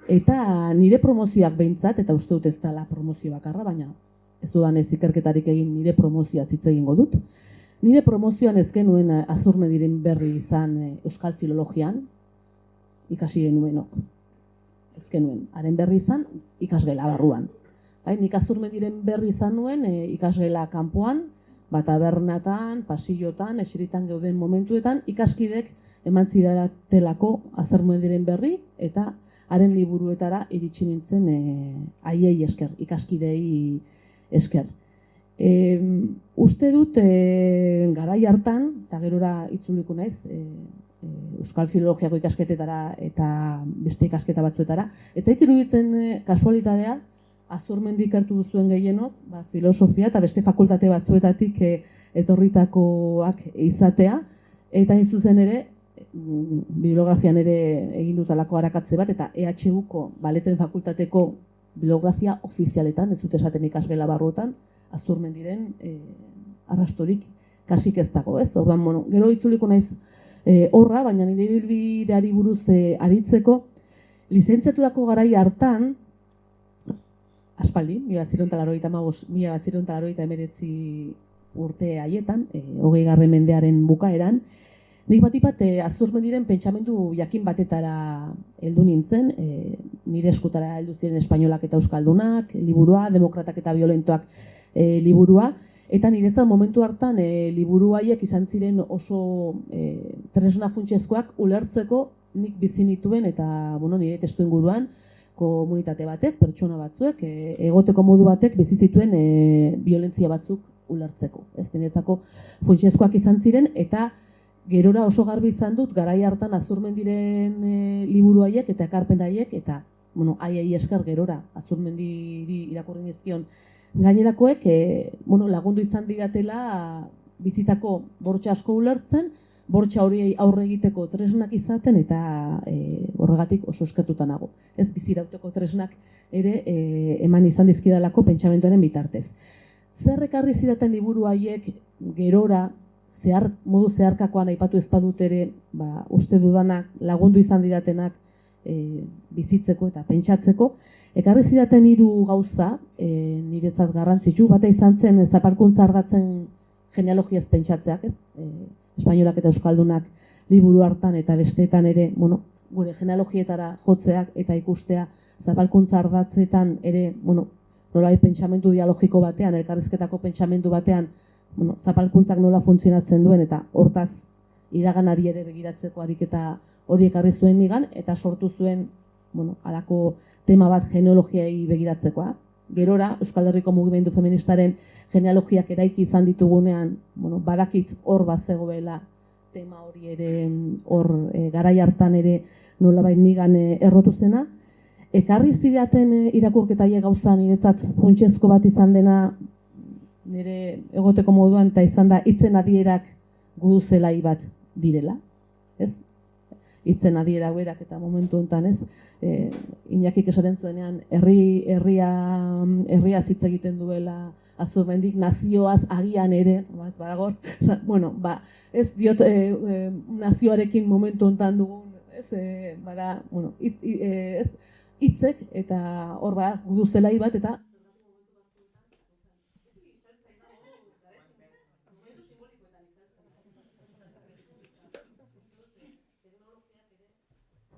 eta nire promozioak behintzat, eta uste dut ez dela promozio bakarra, baina ez dudan ez ikerketarik egin nire promozioa hitz egingo dut. Nire promozioan ez genuen Azurmendiren berri izan Euskal Filologian, ikasi genuenok. Ez genuen, haren berri izan ikasgela barruan. Nik Azurmendiren berri izan nuen ikasgela kanpoan, tabernatan, pasillotan, eseritan geuden momentuetan, ikaskidek eman zidaratelako Azurmendiren berri, eta haren liburuetara iritsi nintzen haiei esker, ikaskidei esker. Uste dut garai hartan, eta gerora itzuliko naiz, Euskal Filologiako ikasketetara eta beste ikasketa batzuetara, ez zait iruditzen kasualitatea, Azurmendik hartu duzuen gehienok, filosofia eta beste fakultate batzuetatik etorritakoak izatea, eta hain zuzen ere, bibliografian ere egin dutalako arakatze bat, eta EHUko Baleten fakultateko bibliografia ofizialetan, ez dut esaten ikasgela barruetan, Azurmendiren arrastorik kasik ez dago, ez? Orduan, gero itzuliko naiz horra, baina nire ibilbideari buruz aritzeko, lizentziaturako garai hartan, aspaldi, 1989 urte haietan, 20. mendearen bukaeran, Nik bat Azurmendiren pentsamendu jakin batetara heldu nintzen, nire eskutara heldu ziren espainolak eta euskaldunak, liburua, demokratak eta violentoak liburua, eta niretzat momentu hartan liburu haiek izan ziren oso tresna funtsezkoak ulertzeko nik bizi nituen eta nire testu inguruan komunitate batek, pertsona batzuek, egoteko modu batek bizi zituen violentzia batzuk ulertzeko. Ez niretzako funtsezkoak izan ziren eta gerora oso garbi izan dut garai hartan Azurmendiren liburu haiek eta ekarpen haiek eta haiei esker gerora Azurmendiri irakurri nizkion gainerakoek lagundu izan didatela bizitako bortxa asko ulertzen, bortxa horiei aurre egiteko tresnak izaten eta horregatik oso eskertuta nago. Ez bizirauteko tresnak ere eman izan dizkidalako pentsamenduaren bitartez. Zer ekarri zidaten liburu haiek gerora modu zeharkakoan aipatu ez badut ere, uste dudanak, lagundu izan didatenak bizitzeko eta pentsatzeko, ekarri zidaten 3 gauza niretzat garrantzitsu, bata izan zen zapalkuntza ardatzen genealogiaz pentsatzeak, ez? Espainolak eta euskaldunak liburu hartan eta besteetan ere, gure genealogietara jotzeak eta ikustea zapalkuntza ardatzetan ere, nolabait pentsamendu dialogiko batean, elkarrizketako pentsamendu batean, zapalkuntzak nola funtzionatzen duen eta hortaz iraganari ere begiratzeko ariketa hori ekarri zuen nigan eta sortu zuen halako tema bat genealogiai begiratzekoa. Gerora, Euskal Herriko mugimendu feministaren genealogiak eraiki izan ditugunean, badakit hor bazegoela tema hori ere hor garai hartan ere nolabait nigan errotu zena. Ekarri zidaten irakurketaile gauza niretzat funtsezko bat izan dena nire egoteko moduan eta izan da hitzen adierak guduzelai bat direla, ez? Hitzen adierak berak eta momentu honetan, ez? Iñakik esaten zuenean herria hitz egiten duela Azurmendik nazioaz agian ere, ez baragor, ez diot nazioarekin momentu honetan dugun, ez? Hitzek eta hor guduzelai bat eta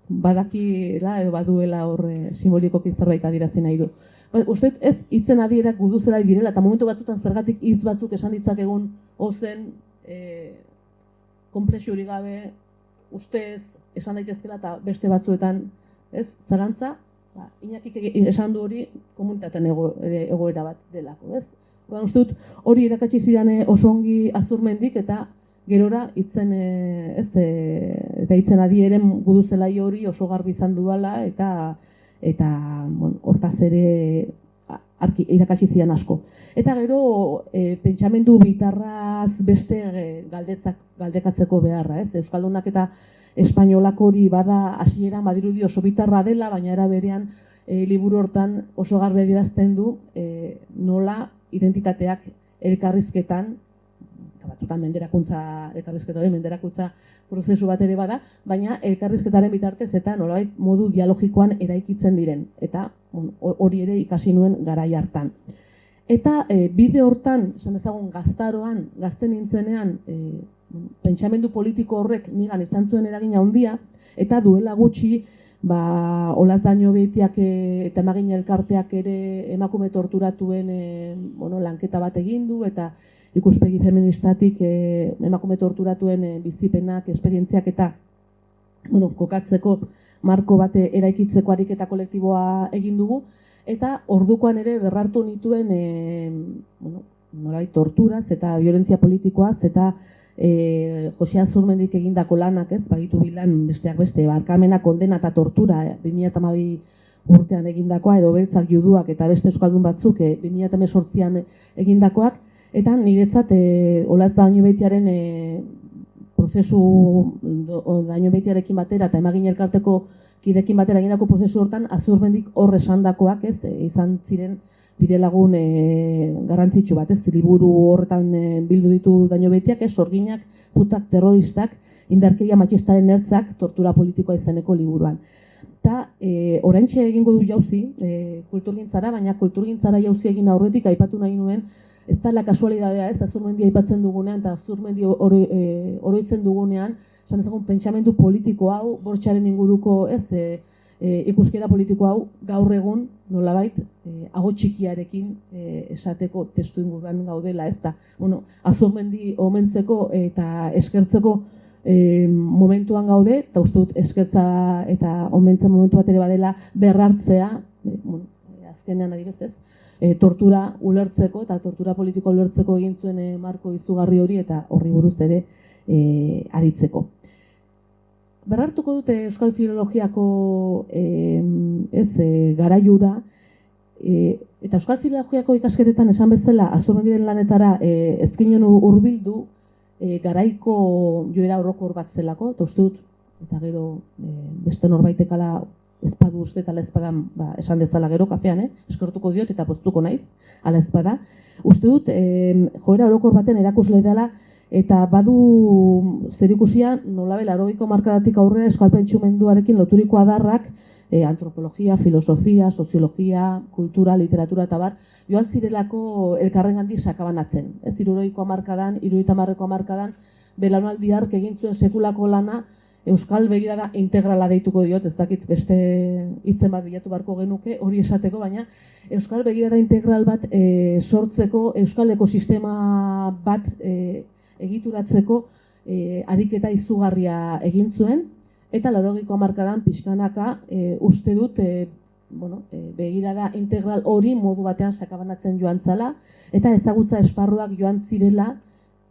badakila edo baduela hor simbolikoki zerbait adierazi nahi du. Uste ez hitzen adierak guduzelai direla eta momentu batzutan zergatik hitz batzuk esan ditzakegun ozen konplexurik gabe ustez esan daitezkela eta beste batzuetan, ez? Zarantza, Iñakik esan du hori komunitatean egoera bat delako, ez? Uste dut hori irakatsi zidan oso ongi Azurmendik eta gerora hitzen eta hitzen adieren guduzelai hori oso garbi izan duela eta hortaz ere irakatsi zidan asko. Eta gero pentsamendu bitarraz beste galdekatzeko beharra, ez? Euskaldunak eta espainolak hori bada hasieran badirudi oso bitarra dela, baina era berean liburu hortan oso garbi adierazten du nola identitateak elkarrizketan batzutan menderakuntza prozesu bat ere bada, baina elkarrizketaren bitartez eta nolabait modu dialogikoan eraikitzen diren. Eta hori ere ikasi nuen garai hartan. Eta bide hortan, esan dezagun gaztaroan, gazten nintzenean, pentsamendu politiko horrek nigan izan zuen eragina handia, eta duela gutxi, Olaz Dañobetiak eta Emagina Elkarteak ere emakume torturatuen lanketa bat egin du, eta ikuspegi feministatik emakume torturatuen bizipenak, esperientziak eta kokatzeko marko bat eraikitzeko ariketa kolektiboa egin dugu, eta ordukoan ere berrartu nituen nolabait torturaz eta violentzia politikoaz eta Jose Azurmendik egindako lanak, ez, bagitu bilan besteak beste, barkamena, kondena eta tortura 2012 urtean egindakoa, edo beltzak juduak eta beste euskaldun batzuk 2018an egindakoak, eta niretzat Olaz Dañobetiaren prozesu Dañobetiarekin batera eta Emagina Elkarteko kidekin batera egindako prozesu hortan Azurmendik hor esandakoak, ez, izan ziren bidelagun garrantzitsu bat, ez, liburu horretan bildu ditu Dañobetiak, ez, sorginak, putak, terroristak, indarkeria matxistaren ertzak, tortura politikoa izeneko liburuan. Eta oraintxe egingo du jauzi kulturgintzara, baina kulturgintzara jauzi egin aurretik aipatu nahi nuen ez da la kasualidadea, ez, Azurmendi aipatzen dugunean, eta Azurmendi oroitzen dugunean, esan dezagun pentsamendu politiko hau, bortxaren inguruko, ez, ikuskera politiko hau gaur egun nolabait aho txikiarekin esateko testu inguruan gaudela, ez da. Bueno, Azurmendi omentzeko eta eskertzeko momentuan gaude, eta uste dut eskertza eta omentzen momentu bat ere badela berrartzea, azkenean adibidez, tortura ulertzeko eta tortura politiko ulertzeko egin zuen marko izugarri hori eta horri buruz ere aritzeko. Berrartuko dute Euskal Filologiako garaiura, eta Euskal Filologiako ikasketetan esan bezala Azurmendiren lanetara ezkinen hurbildu garaiko joera orokor bat zelako, eta uste dut, eta gero beste norbaitekala ezpadu uste eta ala ezpadan esan dezala gero kafean, eskortuko diot eta poztuko naiz, ala ezpada. Uste dut, joera orokor baten erakusle dela, eta badu zerikusia nolabela 80ko hamarkadatik aurrera euskal pentsumenduarekin loturiko adarrak, antropologia, filosofia, soziologia, kultura, literatura eta bar, joan zirelako elkarrengandik sakabanatzen. Ez 60ko hamarkadan, 70ko hamarkadan, belaunaldi hark egin zuen sekulako lana, euskal begirada integrala deituko diot, ez dakit beste hitzen bat bilatu beharko genuke, hori esateko, baina euskal begirada integral bat sortzeko, euskal ekosistema bat egituratzeko ariketa izugarria egin zuen, eta 80ko hamarkadan pixkanaka uste dut begirada integral hori modu batean sakabanatzen joan zala, eta ezagutza esparruak joan zirela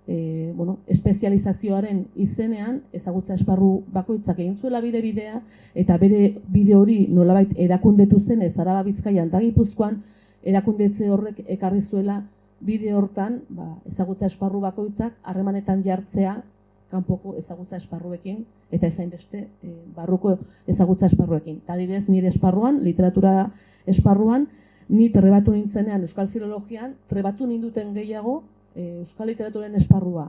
espezializazioaren izenean, ezagutza esparru bakoitzak egin zuela bidea, eta bere bide hori nolabait erakundetu zen, Araba, Bizkaian eta Gipuzkoan, erakundetze horrek ekarri zuela bide hortan, ezagutza esparru bakoitzak harremanetan jartzea kanpoko ezagutza esparruekin, eta ezain beste barruko ezagutza esparruekin. Eta adibidez, nire esparruan, literatura esparruan, ni trebatu nintzenean Euskal Filologian, trebatu ninduten gehiago Euskal Literaturen esparrua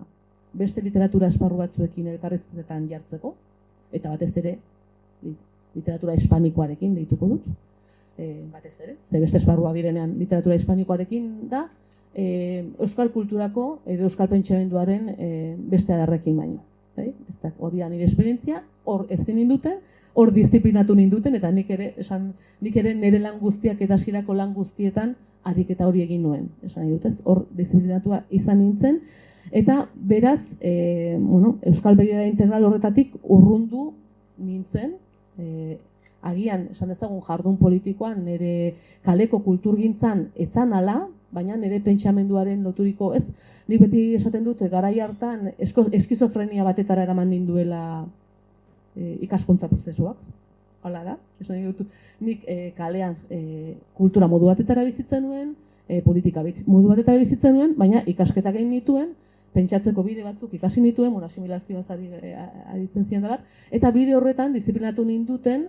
beste literatura esparru batzuekin elkarrizketetan jartzeko, eta batez ere literatura hispanikoarekin deituko dut, batez ere, ze beste esparrua direnean literatura hispanikoarekin da, euskal kulturako edo euskal pentsamenduaren beste adarrekin baino. Hori da nire esperientzia, hor ezin ninduten, hor disiplinatu ninduten, eta nik ere nire lan guztiak eta hasierako lan guztietan ariketa hori egin nuen. Esan nahi dut ez, hor disiplinatua izan nintzen, eta beraz, euskal begirada integral horretatik urrundu nintzen, agian, esan dezagun jardun politikoan, nire kaleko kulturgintzan etzan ala, baina nire pentsamenduaren loturiko, ez, nik beti esaten dut, garai hartan eskizofrenia batetara eraman ninduela ikaskuntza prozesuak, hala da, esan dut, nik kalean kultura modu batetara bizitzen nuen, politika modu batetara bizitzen nuen, baina ikasketak egin nituen, pentsatzeko bide batzuk ikasi nituen, asimilazioaz aritzen ziren da bat, eta bide horretan disiplinatu ninduten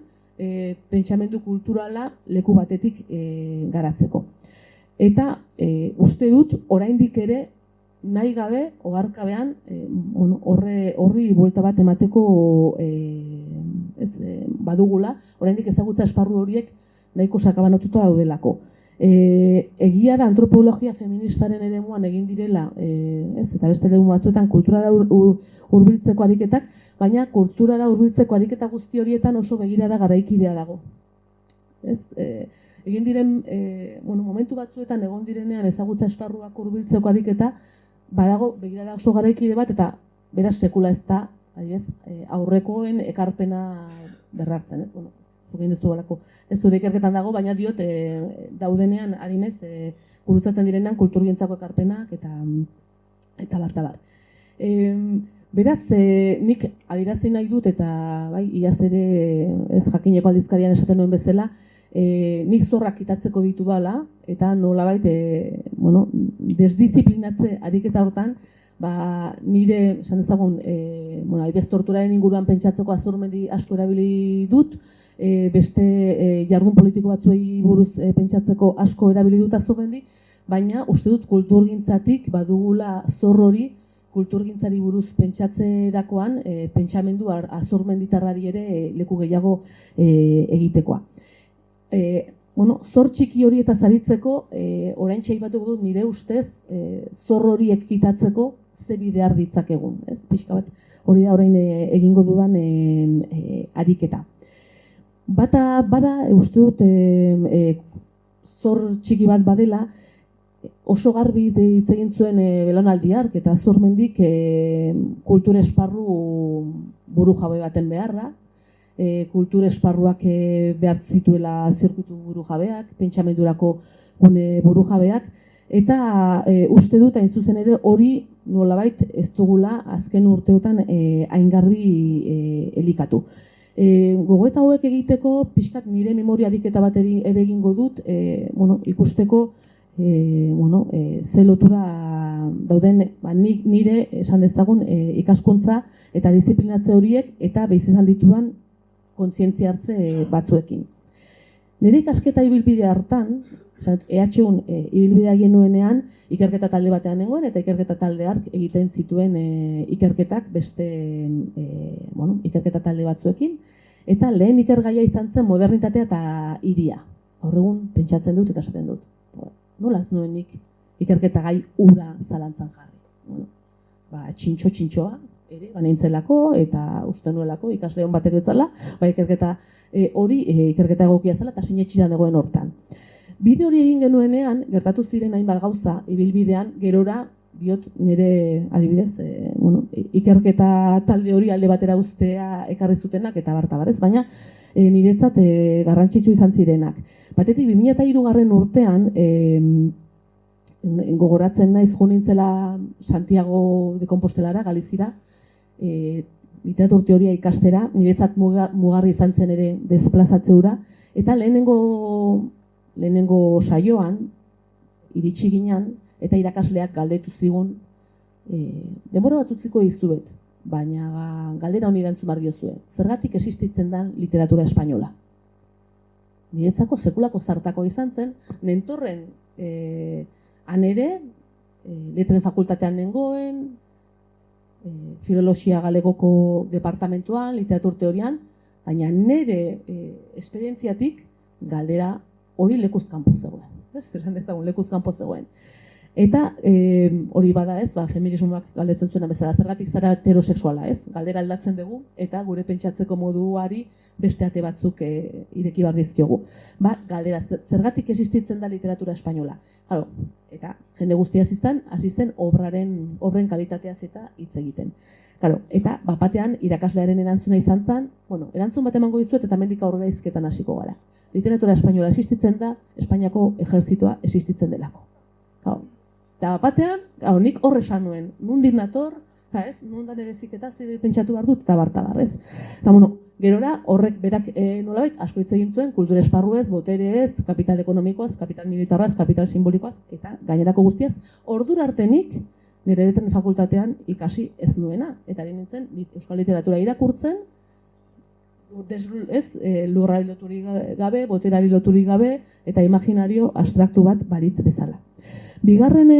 pentsamendu kulturala leku batetik garatzeko. Eta uste dut, oraindik ere, nahi gabe, oharkabean, horri buelta bat emateko badugula, oraindik ezagutza esparru horiek nahiko sakabanatuta daudelako. Egia da antropologia feministaren eremuan egin direla, eta beste eremu batzuetan kulturara hurbiltzeko ariketak, baina kulturara hurbiltzeko ariketa guzti horietan oso begirada garaikidea dago. Egin diren, momentu batzuetan egon direnean ezagutza esparruak hurbiltzeko ariketa, badago begirada oso garaikide bat, eta beraz sekula ez da, aurrekoen ekarpena berrartzen, ez? Egin duzu balako, ez zure ikerketan dago, baina diot daudenean harinez gurutzaten direnean kulturgintzako ekarpenak eta bar. Beraz, nik adirazi nahi dut, eta iaz ere ez jakineko aldizkarian esaten nuen bezala, nik zorrak kitatzeko ditu bala, eta nolabait desdisiplinatze ariketa hortan, nire, esan dezagun, aibez torturaren inguruan pentsatzeko Azurmendi asko erabili dut, beste jardun politiko batzuei buruz pentsatzeko asko erabili dut Azurmendi, baina uste dut kulturgintzatik badugula zor hori kulturgintzari buruz pentsatzerakoan pentsamendu Azurmenditarrari ere leku gehiago egitekoa. zor txiki hori eta zaritzeko, oraintxe aipatuko dut nire ustez, zor horiek kitatzeko ze bide har ditzakegun, ez? Pixka bat, hori da orain egingo dudan ariketa. Bada, uste dut, zor txiki bat badela, oso garbi hitz egin zuen belaunaldi hark eta Azurmendik kultur esparru burujabe baten beharra, kultur esparruak behar zituela zirkuitu burujabeak, pentsamendurako gune burujabeak, eta uste dut hain zuzen ere hori nolabait ez dugula azken urteotan hain garbi elikatu. Gogoeta hauek egiteko, pixkat nire memoria ariketa bat ere egingo dut, ikusteko ze lotura dauden nire esan dezagun ikaskuntza eta disiplinatze horiek eta behiz izan ditudan kontzientzia hartze batzuekin. Nire ikasketa ibilbide hartan, EHUn ibilbidea genuenean, ikerketa talde batean nengoen eta ikerketa taldeak egiten zituen ikerketak beste ikerketa talde batzuekin. Eta lehen ikergaia izan zen modernitatea eta hiria. Gaur egun pentsatzen dut eta esaten dut. Nola ez nuenik ikerketa gai ura zalantzan jarri. Txintxoa ere, nintzelako eta uste nuelako ikasle hon batek bezala, ikerketa hori ikerketa egokia zela eta sinetxizan dagoen hortan. Bide hori egin genuenean, gertatu ziren hainbat gauza ibilbidean, gerora, diot nire adibidez, ikerketa talde hori alde batera uztea ekarri zutenak eta bartabarez, baina niretzat garrantzitsu izan zirenak. Batetik, 2003 urtean, gogoratzen naiz jo nintzela Santiago de Compostelara, Galizira, literatur teoria ikastera, niretzat mugarri izan zen ere desplazatzeura, eta lehenengo saioan, iritsi ginen, eta irakasleak galdetu zigun, denbora bat utziko dizuet, baina galdera honi erantzun behar diozue. Zergatik existitzen da literatura espainola? Niretzako sekulako zartako izan zen, nentorren han ere, letren fakultatean nengoen, filologia galegoko departamentuan, literatur teorian, baina nire esperientziatik galdera hori lekuz kanpo zegoen. Lekuz kanpo zegoen. Eta hori bada ez, feminismoak galdetzen zuena bezala, zergatik zara heterosexuala ez, galdera aldatzen dugu eta gure pentsatzeko moduari beste ate batzuk ireki behar dizkiogu. Galdera, zergatik existitzen da literatura espainola. Eta jende guztia hasi zen obren kalitateaz eta hitz egiten. Eta batean irakaslearen erantzuna izan zen, erantzun bat emango dizuet eta mendik aurrera hizketan hasiko gara. Literatura espainola existitzen da, Espainiako ejertzitoa existitzen delako. Eta batean, nik horre esan nuen, nundik nator, nundan ere ziketa zer pentsatu behar dut, eta bartabar, ez? Eta, gerora, horrek berak nolabait, asko hitz egin zuen, kultur esparruez, botereez, kapital ekonomikoaz, kapital militarraz, kapital simbolikoaz, eta gainerako guztiaz, ordura artenik, nire letren fakultatean ikasi ez nuena. Eta ari nintzen, euskal literatura irakurtzen, lurrari loturik gabe, boterari loturik gabe, eta imaginario abstraktu bat balitz bezala. Bigarren,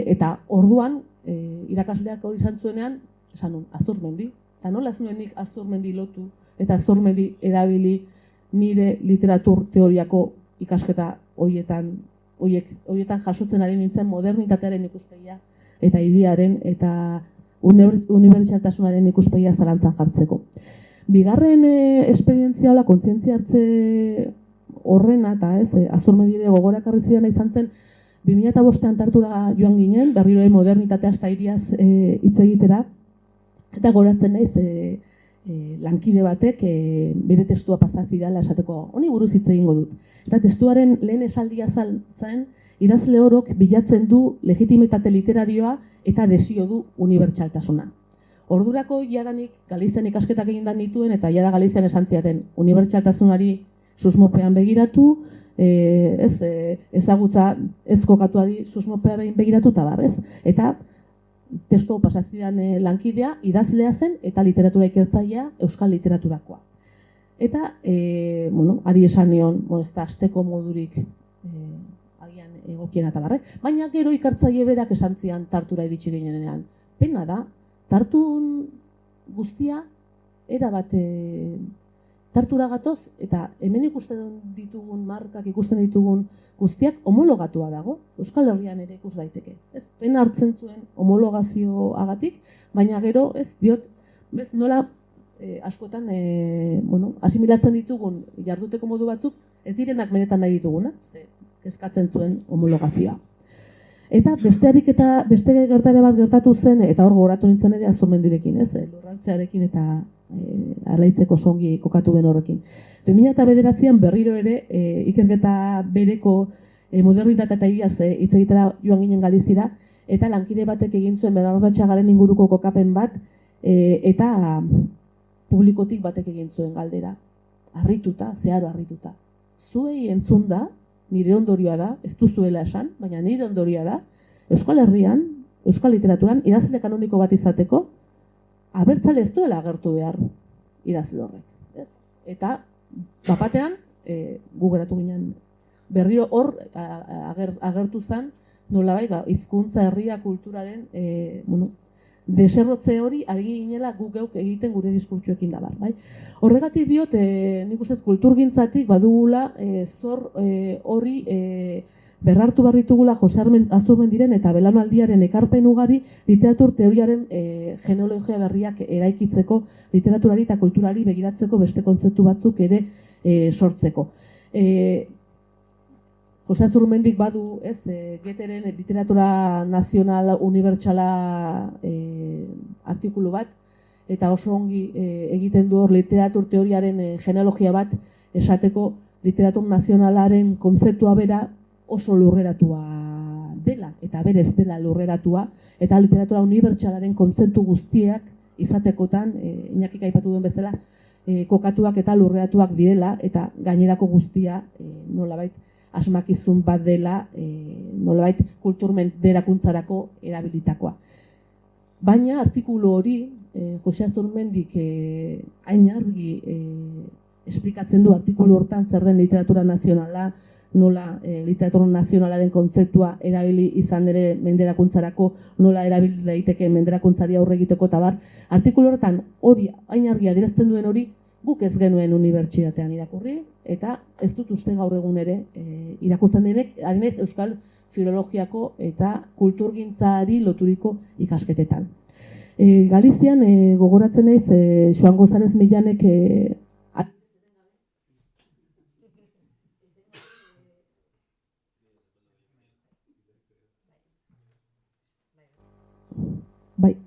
eta orduan, irakasleak hori izan zuenean, esan nun, Azurmendi. Eta nola ez nuenik Azurmendi lotu, eta Azurmendi erabili nire literatur teoriako ikasketa horietan jasotzen ari nintzen modernitatearen ikuspegia, eta hiriaren, eta unibertsaltasunaren ikuspegia zalantzan jartzeko. Bigarren esperientzia hola, kontzientzia hartze horrena, eta Azurmendire gogorakarri zidana izan zen, 2005an tartura joan ginen, berriro modernitatea eta hiriaz hitz egitera, eta goratzen naiz lankide batek bere testua pasazidala esateko, honi buruz hitz egingo dut. Eta testuaren lehen esaldia zen, idazle orok bilatzen du legitimitate literarioa eta desio du unibertsaltasuna. Ordurako jadanik Galizian ikasketak egindan dituen eta jada Galizian esan ziaten unibertsaltasunari susmopean begiratu, ezagutza ez kokatuari susmopean begiratu eta barrez. Eta testu pasazidan lankidea idazlea zen eta literatura ikertzailea euskal literaturakoa. Eta, ari esan nion, ez da asteko modurik agian egokiena eta barre, baina gero ikertzaile berak esan zian Tartura iritsi ginenean. Pena da, Tartun guztia erabat tartura gatoz, eta hemen ikusten ditugun markak, ikusten ditugun guztiak homologatua dago. Euskal Herrian ere ikus daiteke. Ez, pena hartzen zuen homologazioagatik, baina gero, ez, diot, bez, nola askotan, asimilatzen ditugun jarduteko modu batzuk, ez direnak benetan nahi dituguna, ze kezkatzen zuen homologazioa. Eta beste gertare bat gertatu zen, eta hor gogoratu nintzen ere Azurmendirekin, ez, lurraltzearekin eta Arlaitzeko songi kokatu den horrekin. 2009an berriro ere ikerketa bereko modernitate eta egiaz hitz egitera joan ginen Galizira, eta lankide batek egin zuen Bernardo Atxagaren inguruko kokapen bat, eta publikotik batek egin zuen galdera. Harrituta, zeharo harrituta. Zuei entzun da, nire ondorioa da, ez duzuela esan, baina nire ondorioa da, Euskal Herrian, Euskal Literaturan, idazle kanoniko bat izateko, abertzale ez duela agertu behar idazle horrek. Ez? Eta, bapatean, gu geratu ginen, berriro hor agertu zen, nolabait, hizkuntza herria kulturaren, deserrotze hori ari ginela guk geuk egiten gure diskurtsuekin da bar, bai? Horregatik diot, nik uste kulturgintzatik badugula zor hori berrartu behar ditugula Jose Azurmendiren eta belaunaldiaren ekarpen ugari literatur teoriaren genealogia berriak eraikitzeko, literaturari eta kulturari begiratzeko beste kontzeptu batzuk ere sortzeko. Jose Azurmendik badu, ez, Goetheren literatura nazional unibertsala artikulu bat, eta oso ongi egiten du hor literatur teoriaren genealogia bat esateko literatur nazionalaren kontzeptua bera oso lurreratua dela, eta berez dela lurreratua, eta literatura unibertsalaren kontzeptu guztiak izatekotan, Iñakik aipatu duen bezala, kokatuak eta lurreratuak direla, eta gainerako guztia nolabait asmakizun bat dela, nolabait kulturmenderakuntzarako erabilitakoa. Baina artikulu hori, Jose Azurmendik hain argi esplikatzen du artikulu hortan zer den literatura nazionala, nola literatura nazionalaren kontzeptua erabili izan ere menderakuntzarako, nola erabili daiteke menderakuntzari aurre egiteko eta bar. Artikulu horretan hori hain argi adierazten duen hori guk ez genuen unibertsitatean irakurri, eta ez dut uste gaur egun ere irakurtzen denek, ari naiz Euskal Filologiako eta kulturgintzari loturiko ikasketetan. Galizian gogoratzen naiz Joan González Millanek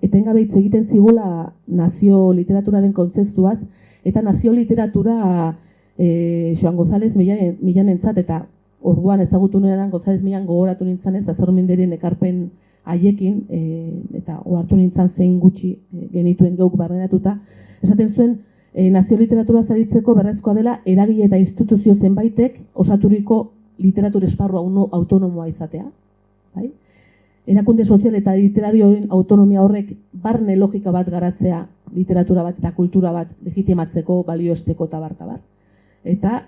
etengabe hitz egiten zigula nazio literaturaren kontzeptuaz, eta nazio literatura Joan González Millanentzat, eta orduan ezagutu nuenean González Millan gogoratu nintzen ez, Azurmendiren ekarpen haiekin, eta ohartu nintzen zein gutxi genituen geuk barrenatuta, esaten zuen nazio literatura zaritzeko berrezkoa dela eragile eta instituzio zenbaitek osaturiko literatur esparru autonomoa izatea. Bai? Erakunde sozial eta literarioen autonomia horrek barne logika bat garatzea, literatura bat eta kultura bat legitimatzeko, balioesteko eta bar. Eta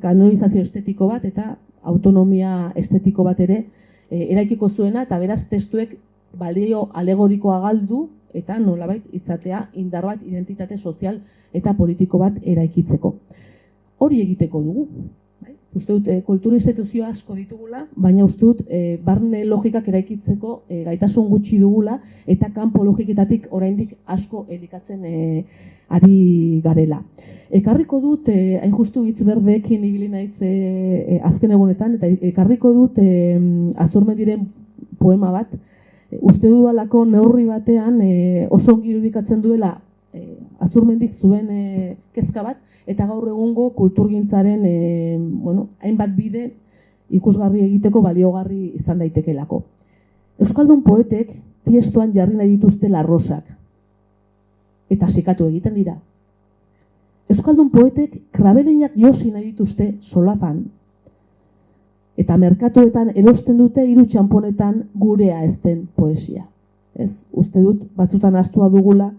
kanonizazio estetiko bat eta autonomia estetiko bat ere eraikiko zuena, eta beraz testuek balio alegorikoa galdu eta nolabait izatea indar bat identitate sozial eta politiko bat eraikitzeko. Hori egiteko dugu. Uste dut, kultura instituzio asko ditugula, baina uste dut, barne logikak eraikitzeko gaitasun gutxi dugula, eta kanpo logiketatik oraindik asko elikatzen ari garela. Ekarriko dut, hain justu hitz berdeekin ibili naiz azken egunetan, eta ekarriko dut Azurmendiren poema bat, uste dudalako neurri batean oso ongi irudikatzen duela Azurmendik zuen kezka bat, eta gaur egungo kulturgintzaren hainbat bide ikusgarri egiteko baliogarri izan daitekelako. Euskaldun poetek tiestoan jarri nahi dituzte larrosak, eta sikatu egiten dira. Euskaldun poetek krabelinak josi nahi dituzte solapan, eta merkatuetan erosten dute 3 txanponetan gurea ez den poesia. Ez, uste dut batzutan astua dugula,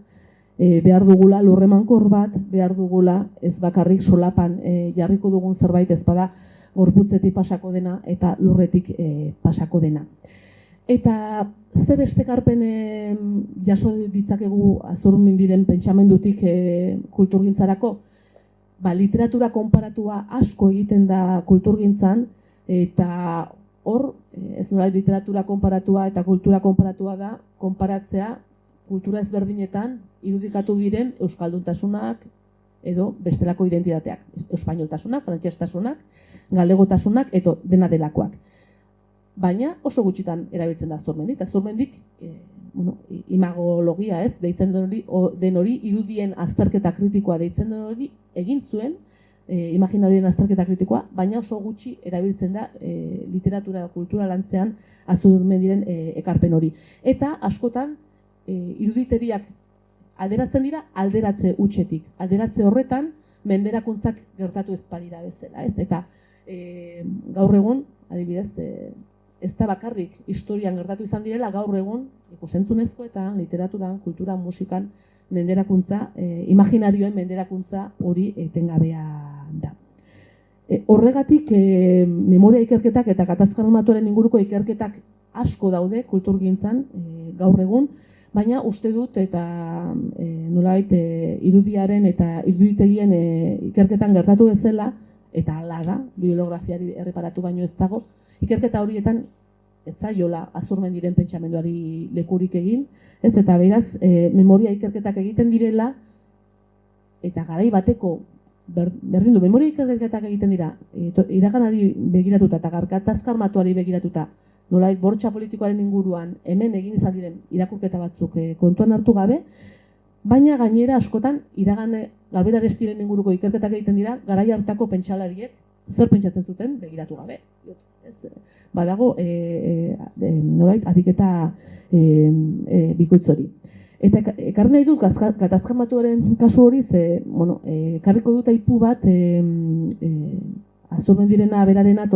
behar dugula lurremankor bat, behar dugula ez bakarrik solapan jarriko dugun zerbait ez bada gorputzetik pasako dena eta lurretik pasako dena. Eta ze beste ekarpen jaso ditzakegu Azurmendiren pentsamendutik kulturgintzarako? literatura konparatua asko egiten da kulturgintzan, eta hor, ez nola literatura konparatua eta kultura konparatua da, konparatzea kultura ezberdinetan irudikatu diren euskalduntasunak edo bestelako identitateak. Espainoltasunak, frantsestasunak, galegotasunak, edo dena delakoak. Baina oso gutxitan erabiltzen da Azurmendik. Azurmendik, imagologia ez, deitzen den hori, irudien azterketa kritikoa deitzen den hori, egin zuen, imaginarioen azterketa kritikoa, baina oso gutxi erabiltzen da literatura eta kultura lantzean Azurmendiren ekarpen hori. Eta askotan iruditeriak alderatzen dira alderatze hutsetik. Alderatze horretan menderakuntzak gertatu ez balira bezala, ez? Eta gaur egun, adibidez, ez da bakarrik historian gertatu izan direla, gaur egun ikusentzunezkoetan, literaturan, kulturan, musikan menderakuntza, imaginarioen menderakuntza hori etengabea da. Horregatik, memoria ikerketak eta gatazka normatuaren inguruko ikerketak asko daude kulturgintzan gaur egun, baina uste dut eta nolabait irudiaren eta iruditegien ikerketan gertatu bezala, eta hala da, bibliografiari erreparatu baino ez dago, ikerketa horietan ez zaiola Azurmendiren pentsamenduari lekurik egin, ez eta beraz memoria ikerketak egiten direla, eta garai bateko, berdin du, memoria ikerketak egiten dira, iraganari begiratuta eta gatazka armatuari begiratuta, nolait bortxa politikoaren inguruan hemen egin izan diren irakurketa batzuk kontuan hartu gabe, baina gainera askotan Galbera Arestiren inguruko ikerketak egiten dira garai hartako pentsalariek zer pentsatzen zuten begiratu gabe. Badago nolait ariketa bikoitz hori. Eta ekarri nahi dut gatazka armatuaren kasu hori, ekarriko dut aipu bat Azurmendirena berarena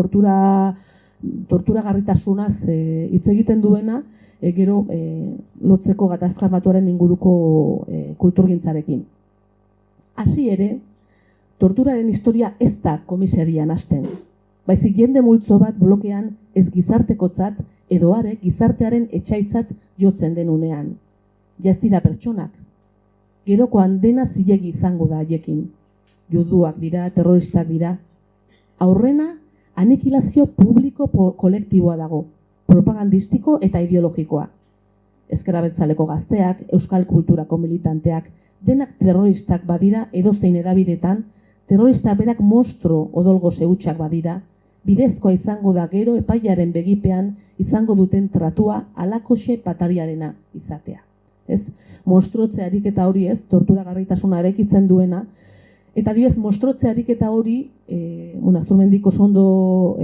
torturagarritasunaz hitz egiten duena, gero lotzeko gatazka armatuaren inguruko kulturgintzarekin. Hasi ere, torturaren historia ez da komisarian hasten. Baizik jende multzo bat blokean ez gizartekotzat edo are gizartearen etxaitzat jotzen den unean. Ez dira pertsonak. Gerokoan dena zilegi izango da haiekin. Juduak dira, terroristak dira. Aurrena, anikilazio publiko kolektiboa dago, propagandistiko eta ideologikoa. Ezker Abertzaleko gazteak, euskal kulturako militanteak, denak terroristak badira edozein edabidetan, terroristak berak monstro odolgo zehutsak badira, bidezkoa izango da gero epaiaren begipean izango duten tratua alakoxe patariarena izatea. Ez, monstrotze ariketa hori ez, torturagarritasuna erekitzen duena, eta adibidez, monstrotze ariketa hori, Azurmendik oso ondo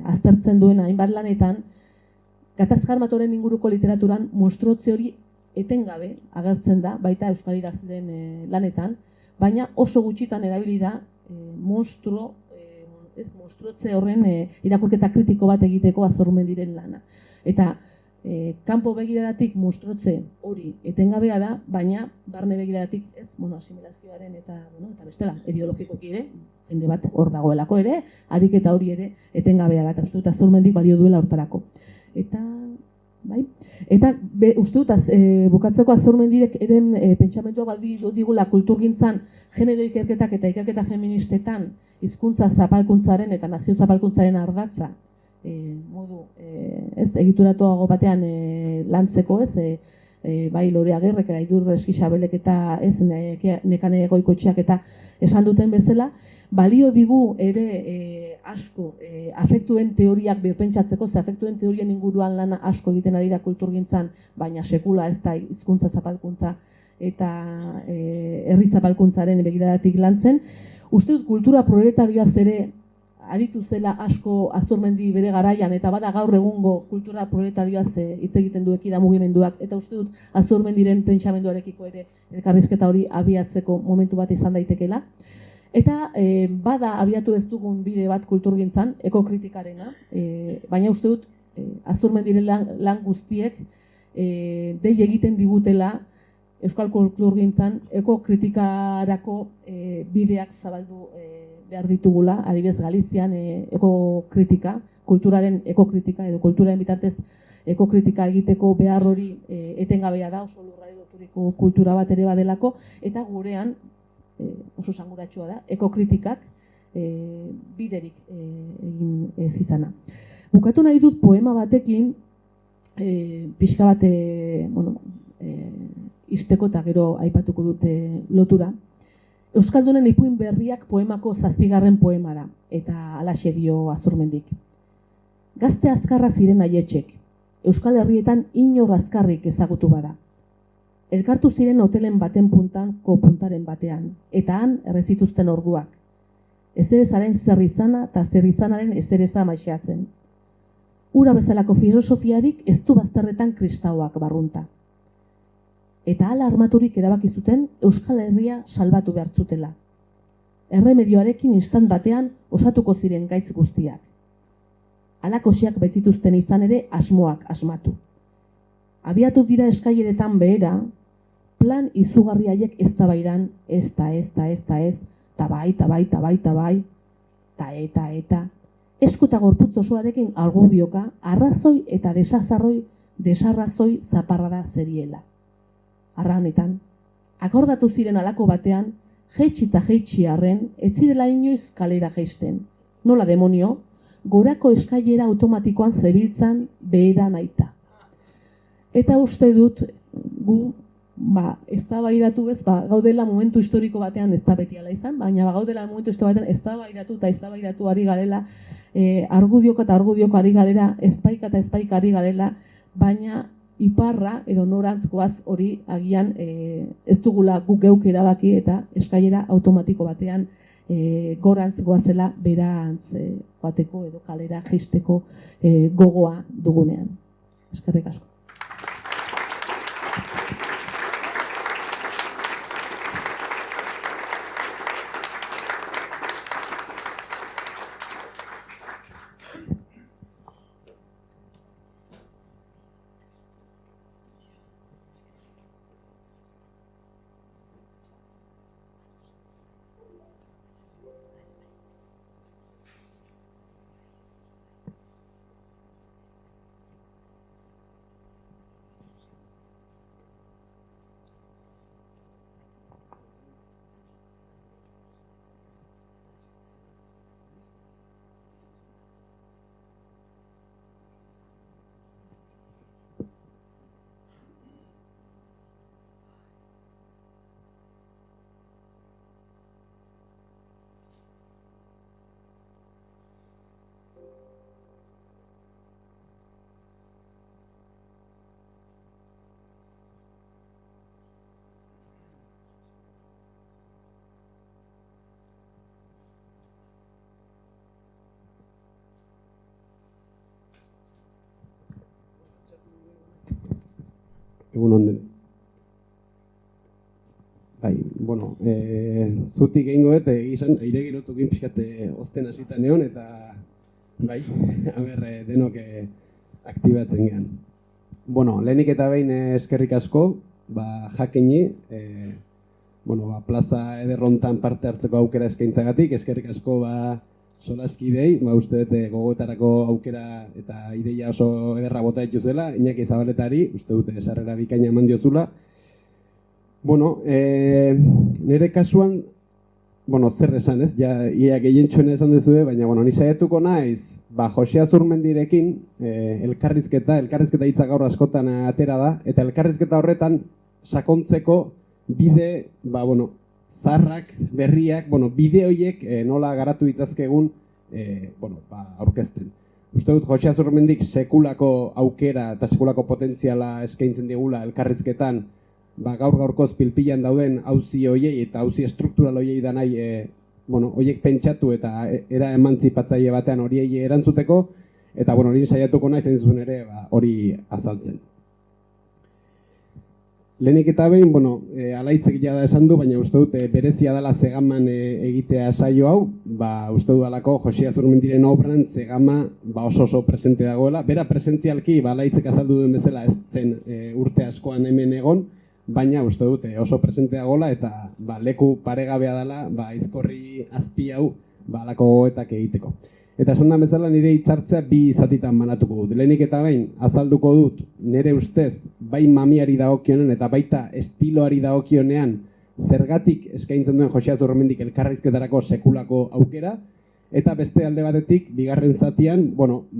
aztertzen duena hainbat lanetan, gatazka armatuaren inguruko literaturan monstrotze hori etengabe agertzen da, baita euskal idazleen lanetan, baina oso gutxitan erabili da monstrotze horren irakurketa kritiko bat egiteko Azurmendiren lana. Eta kanpo begiradatik monstrotze hori etengabea da, baina barne begiradatik ez asimilazioaren eta bestela, ideologikoki ere, jende bat hor dagoelako ere, ariketa hori ere etengabea da, eta Azurmendik balio duela hortarako. Eta uste dut, bukatzeko Azurmendirek eren pentsamendua balio digula kulturgintzan genero ikerketak eta ikerketa feministetan hizkuntza zapalkuntzaren eta nazio zapalkuntzaren ardatza modu egituratuago batean lantzeko, bai Lore Agerrek, Aidur Eskixabelek eta Nekane Goikoetxeak eta esan duten bezala, balio digu ere asko afektuen teoriak birpentsatzeko, ze afektuen teorien inguruan lana asko egiten ari da kulturgintzan, baina sekula ez da hizkuntza zapalkuntza eta herri zapalkuntzaren begiradatik lantzen. Uste dut kultura proletarioaz ere aritu zela asko Azurmendi bere garaian, eta bada gaur egungo kultura proletarioaz hitz egiten du ekida mugimenduak, eta uste dut Azurmendiren pentsamenduarekiko ere elkarrizketa hori abiatzeko momentu bat izan daitekela. Eta bada abiatu ez dugun bide bat kulturgintzan, ekokritikarena, baina uste dut Azurmendiren lan guztiek dei egiten digutela euskal kulturgintzan ekokritikarako bideak zabaldu behar ditugula, adibidez Galizian ekokritika, kulturaren ekokritika edo kulturaren bitartez ekokritika egiteko behar hori etengabea da, oso lurrari loturiko kultura bat ere badelako, eta gurean oso esanguratsua da, ekokritikak biderik egin ez izana. Bukatu nahi dut poema batekin, pixka bat izteko eta gero aipatuko dute lotura. Euskaldunen ipuin berriak poemako 7. poema da, eta halaxe dio Azurmendik. Gazte azkarra ziren aietxek, Euskal Herrietan inor azkarrik ezagutu bada. Elkartu ziren hotelen baten puntaren batean, eta han errezituzten orduak. Ezerezaren zer izana eta zer izanaren ezereza maixeatzen. Ura bezalako filosofiarik ez du bazterretan kristauak barrunta. Eta hala armaturik erabaki zuten Euskal Herria salbatu behar zutela. Erremedioarekin instant batean osatuko ziren gaitz guztiak. Halakosiak baitzituzten izan ere asmoak asmatu. Abiatu dira eskaileretan behera, plan izugarri haiek eztabaidan, ez, eta, esku eta gorputz osoarekin argudioka, arrazoi eta desarrazoi zaparrada zeriela. Arranetan, akordatu ziren halako batean, jeitsi arren, ez zirela inoiz kalera jeisten. Nola demonio, gorako eskailera automatikoan zebiltzan behera naita. Eta uste dut, gu, eztabaidatu bez, gaudela momentu historiko batean ez da beti ala izan, baina gaudela momentu historiko batean eztabaidatu ari garela, argudioko ari garela, ezpaika ari garela, baina iparra edo norantzkoaz hori agian ez dugula guk geuk erabaki eta eskailera automatiko batean gorantz goazela berantz joateko edo kalera jaisteko gogoa dugunean. Eskerrik asko.
Egun onden. Zutik egingo dut, izan, aire girotukin pixkat ozten hasita neon, eta denok aktibatzen gehan. Lehenik eta behin eskerrik asko, jakini, plaza ederrontan parte hartzeko aukera eskaintzagatik, eskerrik asko solaskidei, uste dut gogoetarako aukera eta ideia oso ederra bota dituzela, Iñaki Zabaletari, uste dut sarrera bikaina eman diozula. Nire kasuan, zer esan ez, ia gehientsuena esan dezue, baina ni saiatuko naiz, Jose Azurmendirekin elkarrizketa hitza gaur askotan atera da, eta elkarrizketa horretan sakontzeko bide, zarrak, berriak, bide horiek nola garatu ditzazkegun aurkezten. Uste dut Jose Azurmendik sekulako aukera eta sekulako potentziala eskaintzen digula elkarrizketan gaur-gaurkoz pilpilan dauden auzi horiei eta auzi estruktural horiei da nahi horiek pentsatu eta era emantzipatzaile batean horiei erantzuteko eta hori saiatuko naiz zein zuen ere hori azaltzen. Lehenik eta behin, alaitzek jada esan du, baina uste dut berezia dela Zegaman egitea saio hau, uste dut dalako Jose Azurmendiren obran Zegama oso presente dagoela. Bera presentzialki, alaitzek azaldu duen bezala ez zen urte askoan hemen egon, baina uste dut oso presente dagoela eta leku paregabea dela aizkorri azpi hau alako gogoetak egiteko. Eta esan da bezala nire hitzartzea bi zatitan banatuko dut. Lehenik eta behin azalduko dut nire ustez bai mamiari dagokionen eta baita estiloari dagokionean zergatik eskaintzen duen Joxe Azurmendik elkarrizketarako sekulako aukera, eta beste alde batetik, bigarren zatian,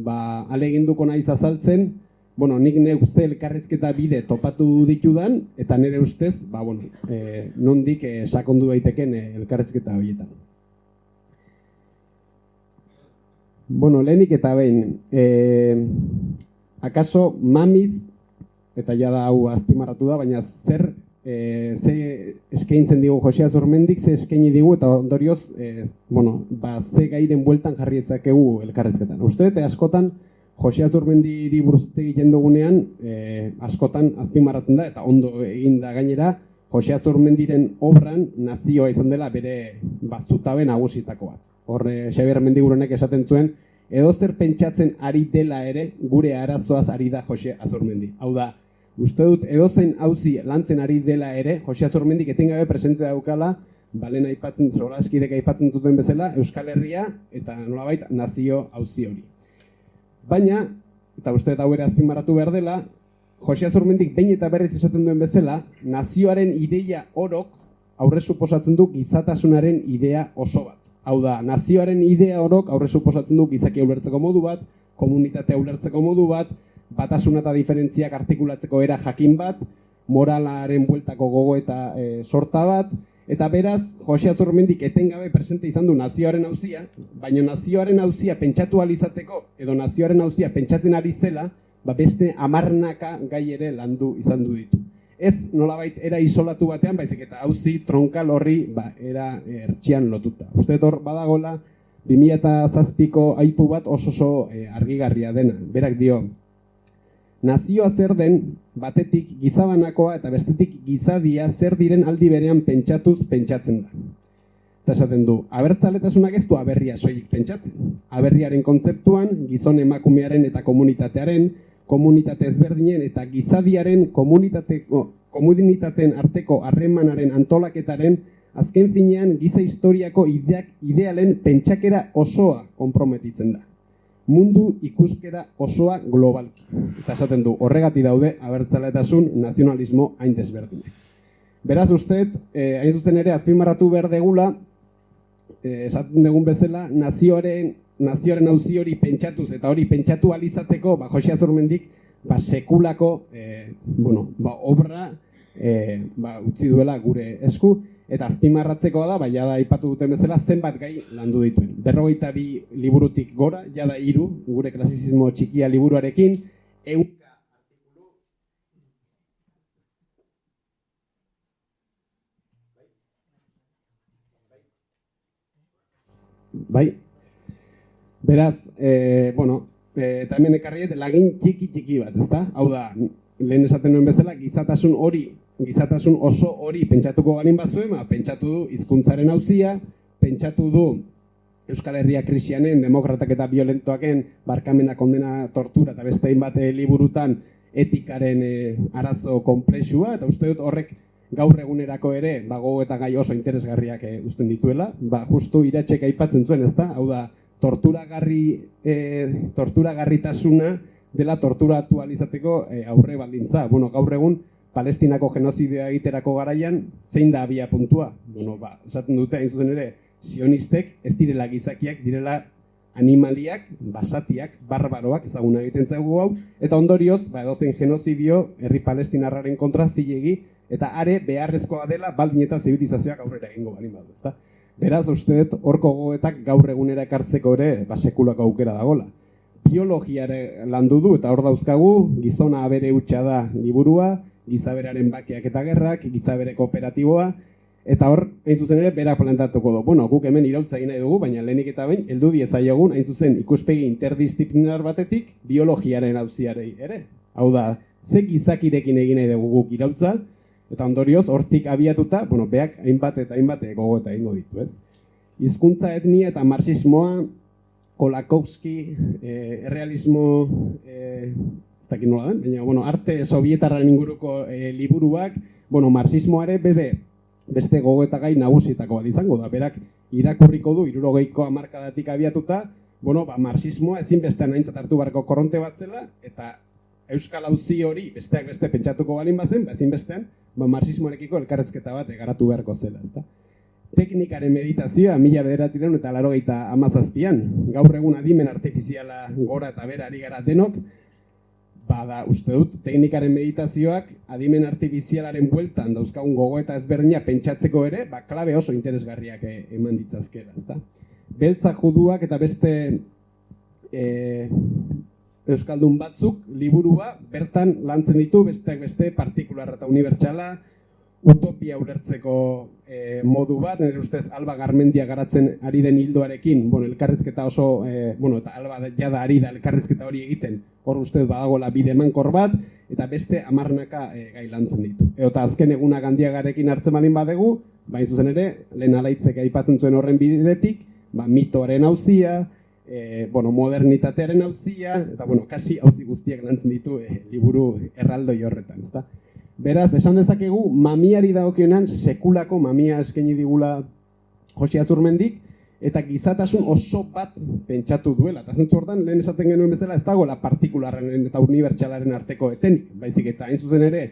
ahaleginduko naiz azaltzen, nik neuk ze elkarrizketa bide topatu ditudan, eta nire ustez, nondik sakondu daiteken elkarrizketa horietan. Lehenik eta behin, akaso mamiz, eta jada hau azpimarratu da, baina ze eskaintzen digu Joxe Azurmendik, ze eskaini digu, eta ondorioz, ze gairen bueltan jarri ezakegu elkarrizketan. Uste, eta askotan, Joxe Azurmendiri buruz egiten dugunean, askotan azpimarratzen da, eta ondo egin da gainera, Joxe Azurmendiren obran nazioa izan dela bere zutabe nagusitako bat. Horre, Xabier Mendigurenek esaten zuen, edozer pentsatzen ari dela ere, gure arazoaz ari da Joxe Azurmendi. Hau da, uste dut, edozein auzi lantzen ari dela ere, Joxe Azurmendik etengabe presente daukala, balen aipatzen, solaskidek aipatzen zuten bezala, Euskal Herria eta nolabait nazio auzi hori. Baina, eta uste eta hau ere azpimarratu behar dela, Joxe Azurmendik behin eta berriz esaten duen bezala, nazioaren ideia orok aurre suposatzen du gizatasunaren idea oso bat. Hau da, nazioaren idea orok aurre suposatzen du gizakia ulertzeko modu bat, komunitatea ulertzeko modu bat, batasuna eta diferentziak artikulatzeko era jakin bat, moralaren bueltako gogo eta sorta bat, eta beraz, Joxe Azurmendik etengabe presente izan du nazioaren auzia, baina nazioaren auzia pentsatu alizateko, edo nazioaren auzia pentsatzen ari zela, beste 10 gai ere landu izan du ditu. Ez nolabait era isolatu batean, baizik eta auzi tronkal horri era ertxian lotuta. Uste hor badagola 2007ko aipu bat oso argigarria dena. Berak dio, nazioa zer den, batetik gizabanakoa eta bestetik gizadia zer diren aldi berean pentsatuz pentsatzen da. Eta esaten du, abertzaletasunak ez du aberria soilik pentsatzen. Aberriaren kontzeptuan, gizon emakumearen eta komunitatearen, komunitate ezberdinen eta gizadiaren komunitateen arteko harremanaren antolaketaren, azken finean giza historiako idealen pentsakera osoa konprometitzen da. Mundu ikuskera osoa globalki. Eta esaten du, horregati daude abertzaletasun nazionalismo hain desberdinak. Beraz usteet, hain zuzen ere azpimarratu behar degula, esaten dugun bezala, nazioaren auzi hori pentsatuz eta hori pentsatu alizateko, Joxe Azurmendik sekulako obra utzi duela gure esku, eta azpimarratzekoa da, jada aipatu duten bezala, zenbat gai landu dituen. 42 liburutik gora, jada 3, gure klasizismo txikia liburuarekin, 100 artikulu. Bai. Beraz, eta hemen ekarriet lagin txiki bat, ezta? Hau da, lehen esaten nuen bezala, gizatasun oso hori pentsatuko galin bazuen, pentsatu du hizkuntzaren auzia, pentsatu du Euskal Herria krisianen, demokratak eta violentoaken, barkamena, kondena, tortura eta beste hainbat liburutan etikaren arazo konplexua, eta uste dut horrek gaur egunerako ere, gogo eta gai oso interesgarriak uzten dituela, justu Iratxek aipatzen zuen, ezta? Hau da, torturagarritasuna dela torturatu alizateko aurre baldintza. Gaur egun, Palestinako genozidioa egiterako garaian, zein da abia puntua? Esaten dute, hain zuzen ere, sionistek ez direla gizakiak, direla animaliak, basatiak, barbaroak ezaguna egiten zaigu hau, eta ondorioz, edozein genozidio herri palestinarraren kontra zilegi, eta are beharrezkoa dela baldin eta zibilizazioak aurrera egingo balin badu, ezta? Beraz, uste dut, horko gogoetak gaur egunera ekartzeko ere sekulako aukera dagola. Biologiare landu du, eta hor dauzkagu, gizona abere hutsa da liburua, gizaberaren bakeak eta gerrak, gizabere kooperatiboa, eta hor, hain zuzen ere, berak plantatuko du. Guk hemen iraultza egin nahi dugu, baina lehenik eta behin, heldu diezaiogun, hain zuzen, ikuspegi interdisziplinar batetik, biologiaren auziarei ere. Hau da, ze gizakirekin egin nahi dugu guk iraultza, eta ondorioz, hortik abiatuta, beak hainbat eta hainbat gogoeta egingo ditu, ez? Hizkuntza, etnia eta marxismoa, Kolakowski, errealismo, ez dakit nola den, baina, arte sovietarren inguruko liburuak, marxismoare beste gogoeta gai nagusietako bat izango da. Berak irakurriko du, 60ko hamarkadatik abiatuta, marxismoa ezinbestean aintzat hartu barko korronte bat zela, eta euskal auzi hori besteak beste pentsatuko balin bazen, ezinbestean, marxismoarekiko elkarrezketa bat garatu beharko zela, ezta? Teknikaren meditazioa 1987an, gaur egun adimen artifiziala gora eta bera ari gara denok, bada, uste dut, teknikaren meditazioak adimen artifizialaren bueltan dauzkagun gogoeta ezberdina pentsatzeko ere, klabe oso interesgarriak eman ditzazkela, ezta? Beltza juduak eta beste euskaldun batzuk liburua bertan lantzen ditu, besteak beste partikularra eta unibertsala, utopia ulertzeko modu bat, nire ustez Alba Garmendia garatzen ari den hildoarekin, elkarrizketa oso, eta Alba jada ari da elkarrizketa hori egiten, hor ustez badagoela bide emankor bat, eta beste hamarnaka gai lantzen ditu. Eta azken eguna Gandiagarekin hartzen balin badegu, bain zuzen ere, lehen alaitzek aipatzen zuen horren bidetik, mitoaren auzia, modernitatearen auzia, eta kasi auzi guztiak lantzen ditu liburu erraldoi horretan, ezta? Beraz, esan dezakegu, mamiari dagokionean sekulako mamia eskaini digula Josi Azurmendik, eta gizatasun oso bat pentsatu duela. Eta zentzu hortan, lehen esaten genuen bezala, ez dagoela partikularren eta unibertsalaren arteko etenik. Baizik eta hain zuzen ere,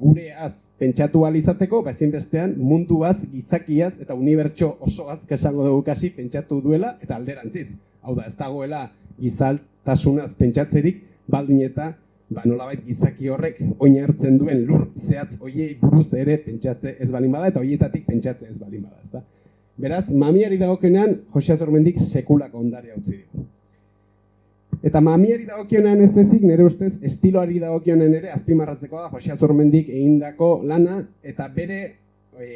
gureaz pentsatu ahal izateko, ezinbestean munduaz, gizakiaz eta unibertso osoaz, esango dugu kasi, pentsatu duela eta alderantziz. Hau da, ez dagoela gizaltasunaz pentsatzerik, baldin eta nolabait gizaki horrek oinartzen duen lur zehatz hoiei buruz ere pentsatze ez balin bada eta hoietatik pentsatze ez balin bada, ezta? Beraz, mamiari dagokenean Josi Azurmendik sekulako ondarea utzi digu. Eta mamiari dagokionean ez ezik, nire ustez, estiloari dagokionean ere azpimarratzeko da Josi Azurmendik egindako lana eta bere,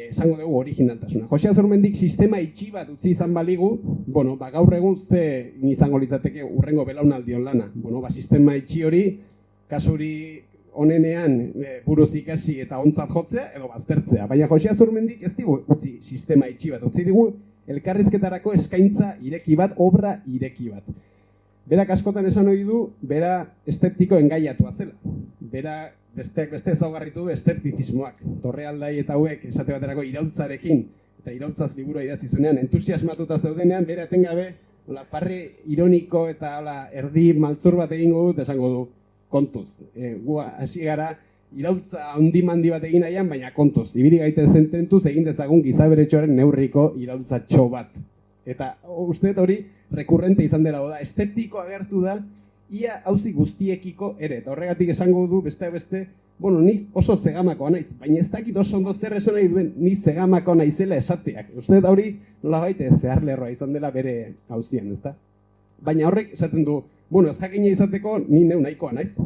esango dugu, originaltasuna. Josi Azurmendik sistema itxi bat utzi izan baligu, gaur egun ze izango litzateke urrengo belaunaldion lana. Sistema itxi hori, kasuri onenean buruz ikasi eta ontzat jotzea edo baztertzea. Baina Josi Azurmendik ez digu utzi sistema itxi bat, utzi digu elkarrizketarako eskaintza ireki bat, obra ireki bat. Berak askotan esan ohi du, bera eszeptiko engaiatua zela. Bera besteak beste ezaugarritu du eszeptizismoak. Torrealdai eta hauek esate baterako iraultzarekin eta iraultzaz liburua idatzi zuenean entusiasmatuta zeudenean, bera etengabe parri ironiko eta erdi maltzur bat egingo dut esango du. Kontuz, hasi gara iraultza handi bat egin nahian, baina kontuz, ibili gaite zententuz egin dezagun gizaberetxoaren neurriko iraultzatxo bat. Eta uste hori rekurrente izan dela, da, eszeptiko agertu da, ia auzi guztiekiko ere, eta horregatik esango du besteak beste, niz oso zegamakoa naiz, baina ez dakit oso ondo zer esan nahi duen, niz zegamakoa naizela esateak. Uste hori nolabait zeharlerroa izan dela bere auzian, ezta? Baina horrek esaten du, ez jakina izateko ni neu nahikoa naiz.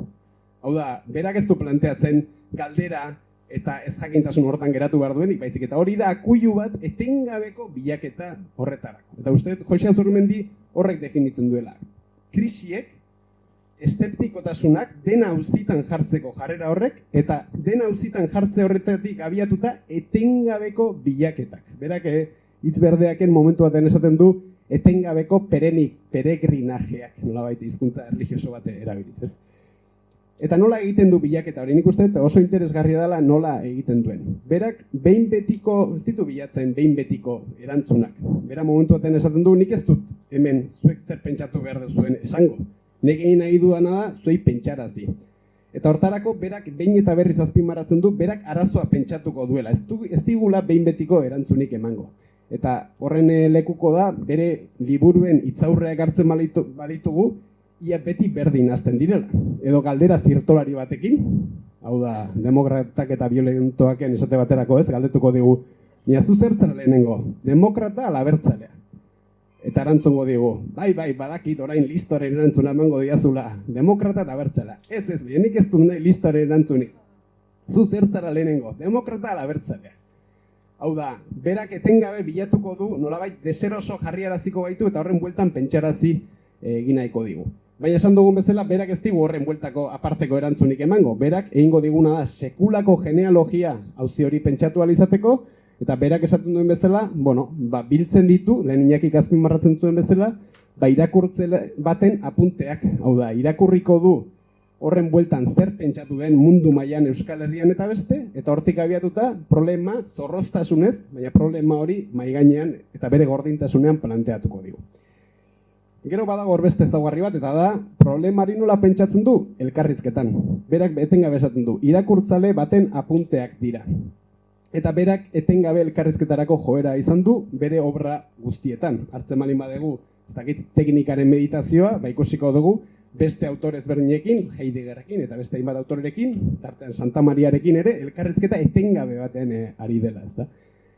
Hau da, berak ez du planteatzen galdera eta ez jakintasun horretan geratu behar duenik, baizik eta hori da akuilu bat etengabeko bilaketa horretarako. Eta uste, Josi Azurmendi horrek definitzen duela. Krisiek, eszeptikotasunak dena auzitan jartzeko jarrera horrek, eta dena auzitan jartze horretatik abiatuta etengabeko bilaketak. Berak hitz berdeaken momentu baten esaten du, etengabeko peregrinajeak, nolabait hizkuntza erlijioso bat erabiliz, ez? Eta nola egiten du bilaketa hori, nik uste oso interesgarria dela nola egiten duen. Berak behin betiko, ez ditu bilatzen behin betiko erantzunak. Bera momentu baten esaten du, nik ez dut hemen zuek zer pentsatu behar duzuen esango. Nik egin nahi duana da, zuei pentsarazi. Eta hortarako berak behin eta berriz azpimarratzen du, berak arazoa pentsatuko duela. Ez digula behin betiko erantzunik emango. Eta horren lekuko da, bere liburuen hitzaurreak hartzen baditugu, ia beti berdin hasten direla. Edo galdera zirtolari batekin, hau da, demokratak eta violentoaken esate baterako ez, galdetuko digu, niazu zertzara lehenengo, demokrata ala abertzalea. Eta erantzungo digu, bai, badakit orain listoren erantzuna emango diazula, demokrata eta abertzalea. Ez, nik ez dut nahi listoren erantzunik. Zu zertzara lehenengo, demokrata ala abertzalea. Hau da, berak etengabe bilatuko du, nolabait deseroso jarriaraziko gaitu eta horren bueltan pentsarazi egin nahiko digu. Baina esan dugun bezala, berak ez digu horren bueltako aparteko erantzunik emango. Berak egingo diguna da sekulako genealogia auzi hori pentsatu ahal izateko, eta berak esaten duen bezala, biltzen ditu, lehen Iñakik azpimarratzen zuen bezala, irakurtze baten apunteak. Hau da, irakurriko du horren bueltan zer pentsatu den mundu mailan Euskal Herrian eta beste, eta hortik abiatuta problema zorroztasunez, baina problema hori mahai gainean eta bere gordintasunean planteatuko digu. Gero badago horbeste ezaugarri bat, eta da, problemari nola pentsatzen du elkarrizketan. Berak etengabe esaten du, irakurtzale baten apunteak dira. Eta berak etengabe elkarrizketarako joera izan du bere obra guztietan. Hartzen malin badegu, ez dakit teknikaren meditazioa, ikusiko dugu, beste autor ezberdinekin, Heideggerrekin eta beste hainbat autorerekin, tartean Santa Mariarekin ere, elkarrizketa etengabe baten ari dela, ezta.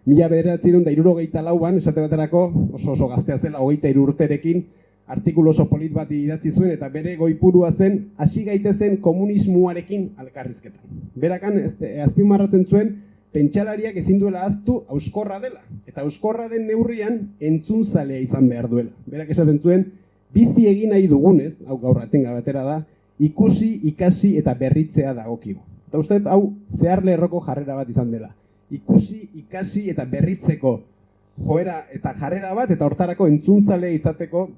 1964an, esate baterako, oso gaztea zela, 23 urterekin, artikulu oso polit bat idatzi zuen, eta bere goipurua zen, hasi gaitezen komunismoarekin elkarrizketan. Berakan, azpimarratzen zuen, pentsalariak ezin duela ahaztu hauskorra dela, eta hauskorra den neurrian entzunzalea izan behar duela. Berak esaten zuen, bizi egin nahi dugunez, hau gaur etengabe atera da, ikusi, ikasi eta berritzea dagokigu. Eta uste hau zehar lerroko jarrera bat izan dela. Ikusi, ikasi eta berritzeko joera eta jarrera bat, eta hortarako entzuntzalea izateko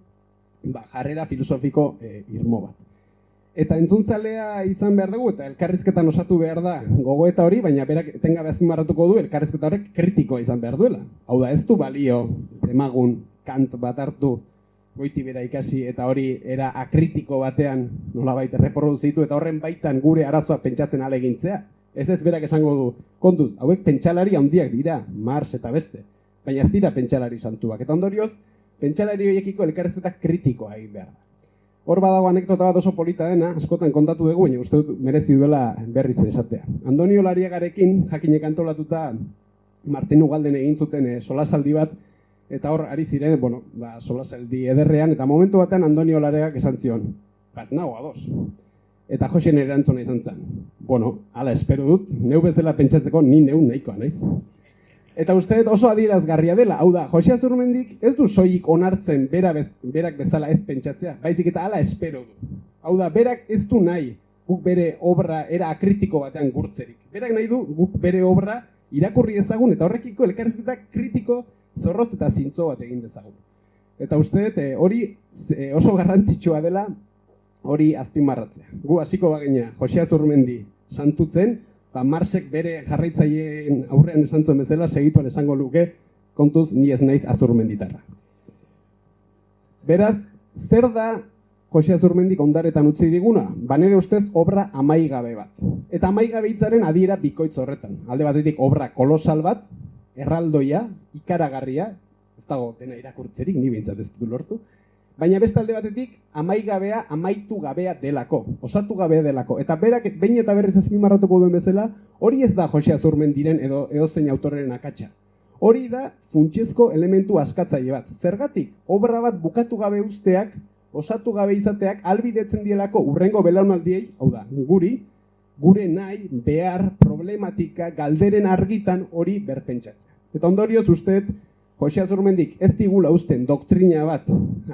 jarrera filosofiko irmo bat. Eta entzuntzalea izan behar dugu, eta elkarrizketan osatu behar da gogoeta hori, baina berak etengabe azpimarratuko du elkarrizketa horrek kritikoa izan behar duela. Hau da, ez du balio, demagun, Kant bat hartu, goitibera ikasi eta hori era akritiko batean nolabait erreproduzitu eta horren baitan gure arazoa pentsatzen alegintzea. Ez berak esango du, kontuz, hauek pentsalari handiak dira, Marx eta beste, baina ez dira pentsalari santuak. Eta ondorioz, pentsalari horiekiko elkarrizketa kritikoa egin behar da. Hor badago anekdota bat oso polita dena, askotan kontatu dugu, baina uste dut merezi duela berriz esatea. Andonio Lariagarekin jakinek antolatuta Martin Ugalden egin zuten solasaldi bat, eta hor ari ziren, solasaldi ederrean, eta momentu batean Andonio Lariagak esan zion, ez nago ados. Eta Joxen erantzuna izan zen. Hala espero dut, neu bezala pentsatzeko ni neu nahikoa naiz. Eta uste oso adierazgarria dela, hau da, Joxe Azurmendik ez du soilik onartzen berak bezala ez pentsatzea, baizik eta hala espero du. Hau da, berak ez du nahi guk bere obra era akritiko batean gurtzerik. Berak nahi du guk bere obra irakurri ezagun eta horrekiko elkarrizketa kritiko zorrotz eta zintzo bat egin dezagun. Eta uste hori oso garrantzitsua dela hori azpimarratzea. Gu hasiko bagina Joxe Azurmendi santutzen, Marxek bere jarraitzaileen aurrean esan zuen bezala segituan esango luke, kontuz ni ez naiz Azurmenditarra. Beraz, zer da Joxe Azurmendik ondaretan utzi diguna? Nere ustez obra amaigabe bat. Eta amaigabe hitzaren adiera bikoitz horretan. Alde batetik obra kolosal bat, erraldoia, ikaragarria, ez dago dena irakurtzerik, ni behintzat ez dut lortu, baina beste alde batetik amaigabea amaitu gabea delako, osatu gabea delako. Eta berak behin eta berriz azpimarratuko duen bezala, hori ez da Joxe Azurmendiren edozein autoreren akatsa. Hori da funtsezko elementu askatzaile bat. Zergatik, obra bat bukatu gabe usteak, osatu gabe izateak albidetzen dielako urrengo belaunaldiei, hau da, gure nahi, behar, problematika, galderen argitan hori berpentsatzea. Eta ondorioz usteet, Joxe Azurmendik ez digula uzten doktrina bat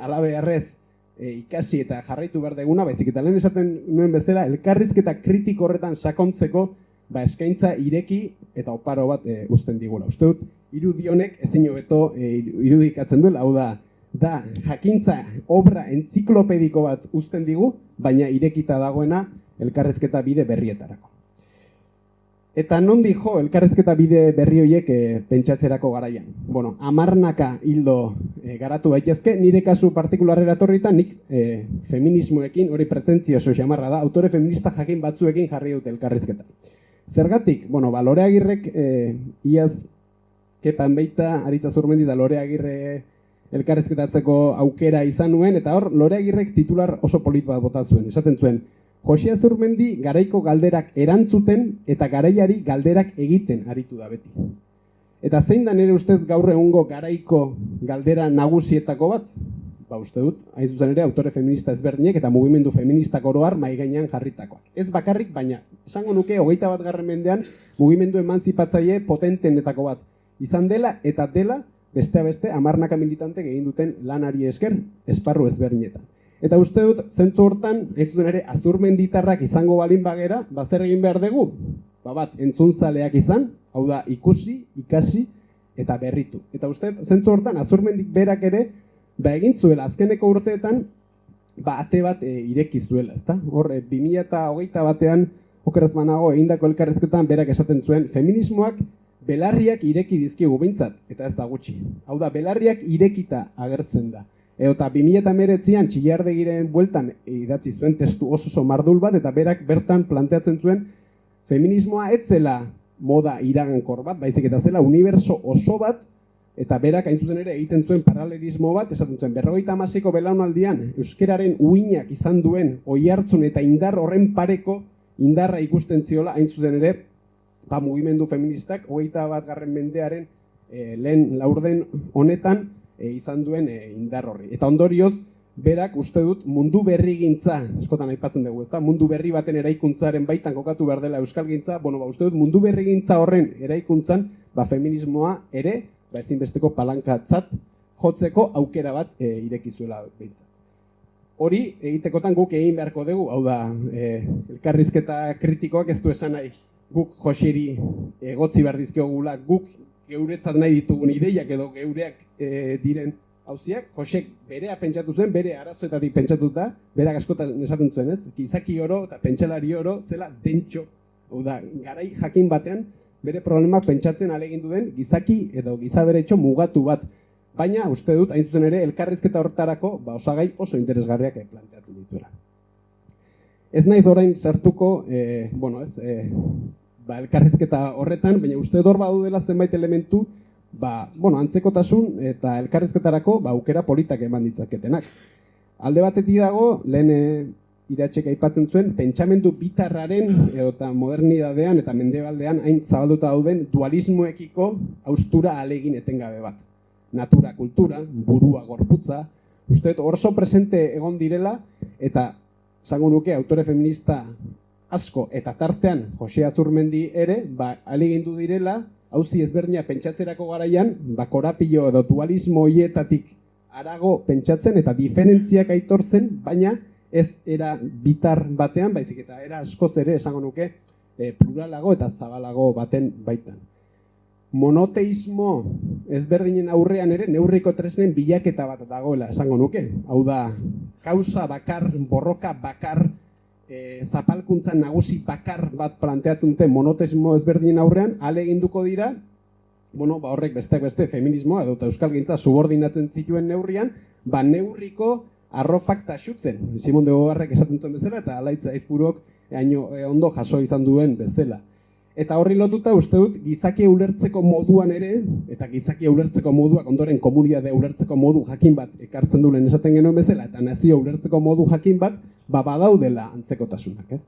alabeharrez ikasi eta jarraitu behar deguna, baizik eta lehen esaten nuen bezala, elkarrizketa kritiko horretan sakontzeko eskaintza ireki eta oparo bat uzten digula. Uste dut, irudionek ezin hobeto irudikatzen duela, hau da jakintza obra entziklopediko bat uzten digu, baina irekita dagoena elkarrizketa bide berrietarako. Eta nondi jo elkarrizketa bide berri horiek pentsatzerako garaian. Hamarnaka hildo garatu baitezke, nire kasu partikularrera torritan, nik feminismoekin, hori pretentzioso xamarra da, autore feminista jakin batzuekin jarri dute elkarrizketa. Zergatik, Lore Agirrek iaz Kepan Beita, Aritz Azurmendi da Lore Agirre elkarrizketatzeko aukera izan nuen, eta hor Lore Agirrek titular oso polit bat bota zuen, esaten zuen, Joxe Azurmendi garaiko galderak erantzuten eta garaiari galderak egiten aritu da beti. Eta zein da nire ustez gaur egungo garaiko galdera nagusietako bat? Uste dut, hain zuzen ere, autore feminista ezberdinek eta mugimendu feministak oroar mahai gainean jarritakoak. Ez bakarrik, baina, esango nuke, 21. mendean mugimendu emantzipatzaile potentenetako bat izan dela eta dela, beste 10 militantek egin duten lanari esker, esparru ezberdinetan. Eta uste dut, zentzu hortan, hain zuzen ere, Azurmenditarrak izango balin bagera, zer egin behar dugu? Bat, entzuntzaleak izan, hau da, ikusi, ikasi eta berritu. Eta uste dut, zentzu hortan, Azurmendik berak ere, egin zuela, azkeneko urteetan, ate bat ireki zuela, ezta? Hor, 2021 batean, okeraz banago, egindako elkarrizketan berak esaten zuen, feminismoak belarriak ireki dizkigu behintzat, eta ez da gutxi. Hau da, belarriak irekita agertzen da. Eta 2019an Txillardegiren bueltan idatzi zuen testu oso mardul bat, eta berak bertan planteatzen zuen feminismoa ez zela moda iragankor bat, baizik eta zela uniberso oso bat, eta berak hain zuzen ere egiten zuen paralelismo bat, esaten zuen 50ko belaunaldian euskeraren uinak izan duen oihartzun eta indar horren pareko indarra ikusten ziola hain zuzen ere mugimendu feministak 21. mendearen lehen laurden honetan izan duen indar horri. Eta ondorioz, berak uste dut mundu berrigintza, askotan aipatzen dugu, ezta? Mundu berri baten eraikuntzaren baitan kokatu behar dela euskalgintza, uste dut mundu berrigintza horren eraikuntzan, feminismoa ere, ezinbesteko palankatzat jotzeko aukera bat irekizuela behintzat. Hori egitekotan guk egin beharko dugu, hau da, elkarrizketa kritikoak ez du esan nahi, guk Joseri egotzi behar dizkiogula, guk geuretzat nahi ditugun ideiak edo geureak diren hauziak, Josek berea pentsatu zuen, bere arazoetatik pentsatuta, berak askotan esaten zuen, ez? Gizaki oro eta pentsalari oro zela dentxo, hau da, garai jakin batean, bere problemak pentsatzen ahalegindu den gizaki edo gizaberetxo mugatu bat. Baina, uste dut, hain zuzen ere, elkarrizketa horretarako osagai oso interesgarriak planteatzen dituela. Ez naiz orain sartuko, elkarrizketa horretan, baina uste dut hor badudela zenbait elementu, antzekotasun eta elkarrizketarako aukera politak eman ditzaketenak. Alde batetik dago, lehen Iratxek aipatzen zuen, pentsamendu bitarraren eta modernidadean eta mendebaldean hain zabalduta dauden dualismoekiko haustura alegin etengabe bat. Natura, kultura, burua, gorputza, uste dut oso presente egon direla, eta zango nuke autore feminista asko eta tartean Jose Azurmendi ere, alegindu direla, auzi ezberdina pentsatzerako garaian, korapilo edo dualismo hietatik harago pentsatzen eta diferentziak aitortzen, baina ez era bitar batean, baizik eta era askoz ere esango nuke pluralago eta zabalago baten baitan. Monoteismo ezberdinen aurrean ere neurriko tresnen bilaketa bat dagoela esango nuke. Hau da, kausa bakar, borroka bakar, zapalkuntza nagusi bakar bat planteatzen dute monoteismo ezberdinen aurrean, ahaleginduko dira, horrek besteak beste feminismoa edo euskalgintza subordinatzen zituen neurrian, neurriko arropak taxutzen, Simon de Beauvoirrek esaten duen bezala, eta Alaitz Aizpuruk ondo jaso izan duen bezala. Eta horri lotuta uste dut gizakia ulertzeko moduan ere, eta gizakia ulertzeko moduak ondoren komunidadea ulertzeko modu jakin bat ekartzen duen esaten genuen bezala, eta nazio ulertzeko modu jakin bat, badaudela antzekotasunak, ez?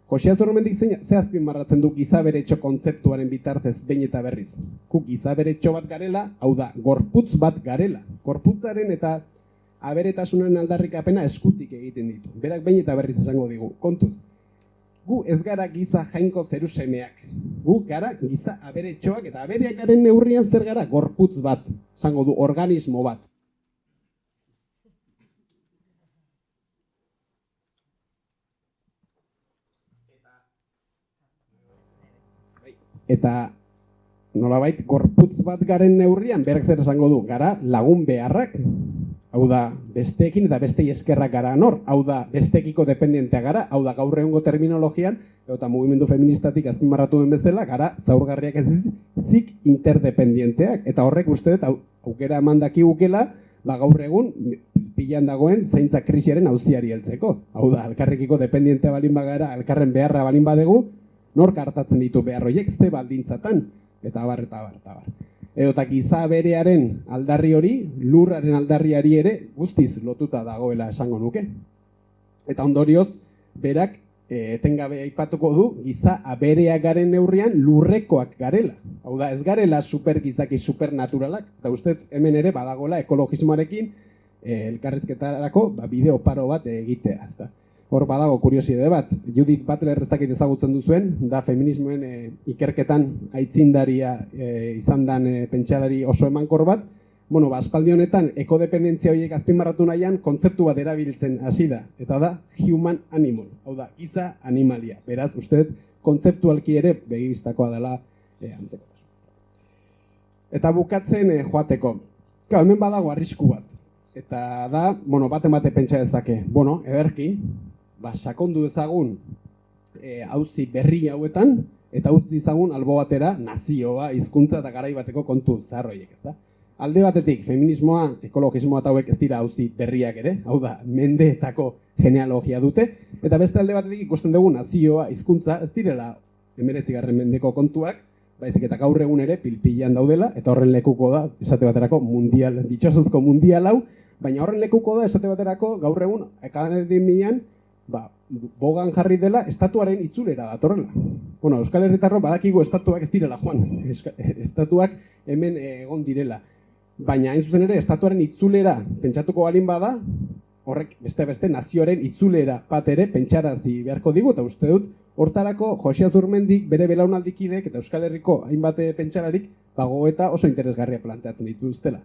Jose Azurmendik ze azpimarratzen du gizaberetxo kontzeptuaren bitartez behin eta berriz. Gizaberetxo bat garela, hau da, gorputz bat garela. Gorputzaren eta aberetasunen aldarrikapena eskutik egiten ditu. Berak behin eta berriz esango digu, kontuz. Gu ez gara giza jainko zeru semeak. Gu gara giza aberetxoak eta abereak garen neurrian zer gara gorputz bat, esango du, organismo bat. Eta nolabait gorputz bat garen neurrian, berak zer esango du, gara lagun beharrak. Hau da, besteekin eta bestei eskerrak gara nor, hau da, besteekiko dependientea gara, hau da, gaur egungo terminologian, eta mugimendu feministatik azpimarratu den bezala, gara zaurgarriak ez ezik interdependienteak, eta horrek uste dut, aukera eman dakigukela, gaur egun pilan dagoen zaintza krisiaren auziari heltzeko. Hau da, elkarrekiko dependientea balin bagara, elkarren beharra balin badegu, nork hartatzen ditu behar horiek, ze baldintzatan, eta abar. Edota giza berearen aldarri hori, lurraren aldarriari ere guztiz lotuta dagoela esango nuke. Eta ondorioz, berak etengabe aipatuko du, giza abereak garen neurrian lurrekoak garela. Hau da, ez garela supergizaki supernaturalak, eta uste hemen ere badagoela ekologismoarekin elkarrizketarako bideo paro bat egitea, ezta. Hor badago kuriosidade bat, Judith Butler ez dakit ezagutzen duzuen, da feminismoen ikerketan aitzindaria izan dan pentsalari oso emankor bat. Aspaldi honetan, ekodependentzia horiek azpimarratu nahian, kontzeptu bat erabiltzen hasi da, eta da human animal, hau da, giza animalia. Beraz, uste dut, kontzeptualki ere begibistakoa dela antzeko. Eta bukatzen joateko. Hemen badago arrisku bat. Eta da, bate pentsa dezake. Ederki, sakondu ezagun auzi berri hauetan, eta utzi ezagun albo batera nazioa, hizkuntza eta garai bateko kontu zaharroiek, ezta? Alde batetik, feminismoa, ekologismoa eta hauek ez dira auzi berriak ere, hau da, mendeetako genealogia dute, eta beste alde batetik ikusten dugu nazioa, hizkuntza ez direla 19. mendeko kontuak, baizik eta gaur egun ere pilpilan daudela, eta horren lekuko da, esate baterako mundial, ditxosozko mundial hau, baina horren lekuko da, esate baterako gaur egun akademian, bogan jarri dela estatuaren itzulera datorrela. Bueno, Euskal Herritarro badakigu estatuak ez direla joan, estatuak hemen egon direla. Baina hain zuzen ere, estatuaren itzulera pentsatuko balin bada, horrek beste nazioaren itzulera bat ere pentsarazi beharko digu, eta uste dut, hortarako Joxe Azurmendik bere belaunaldikidek eta Euskal Herriko hainbat pentsalarik gogoeta oso interesgarria planteatzen dituztela.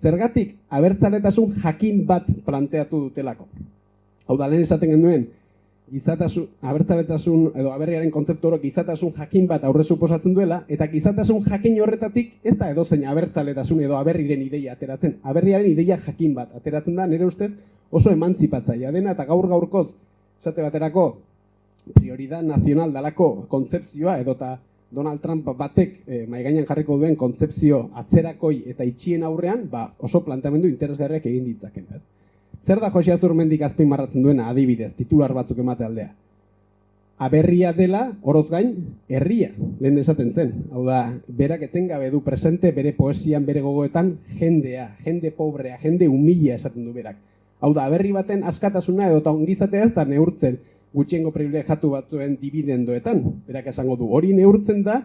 Zergatik abertzaletasun jakin bat planteatu dutelako. Hau da, lehen esaten genuen, abertzaletasun edo aberriaren kontzeptu hori gizatasun jakin bat aurre suposatzen duela, eta gizatasun jakin horretatik ez da edozein abertzaletasun edo aberriren ideia ateratzen. Aberriaren ideia jakin bat ateratzen da, nire ustez oso emantzipatzailea dena, eta gaur-gaurkoz, esate baterako, prioridad nazional dalako kontzepzioa, edota Donald Trump batek maigainan jarriko duen kontzepzio atzerakoi eta itxien aurrean, oso planteamendu interesgarriak egin ditzaken, ez? Zer da Joxe Azurmendik azpimarratzen duena, adibidez, titular batzuk emate aldea? Aberria dela, oroz gain, herria, lehen esaten zen. Hau da, berak etengabe du presente, bere poesian, bere gogoetan, jendea, jende pobrea, jende humila esaten du berak. Hau da, aberri baten askatasuna edo eta ongizatea ez da neurtzen gutxiengo privilegiatu batzuen dividendoetan. Berak esango du, hori neurtzen da,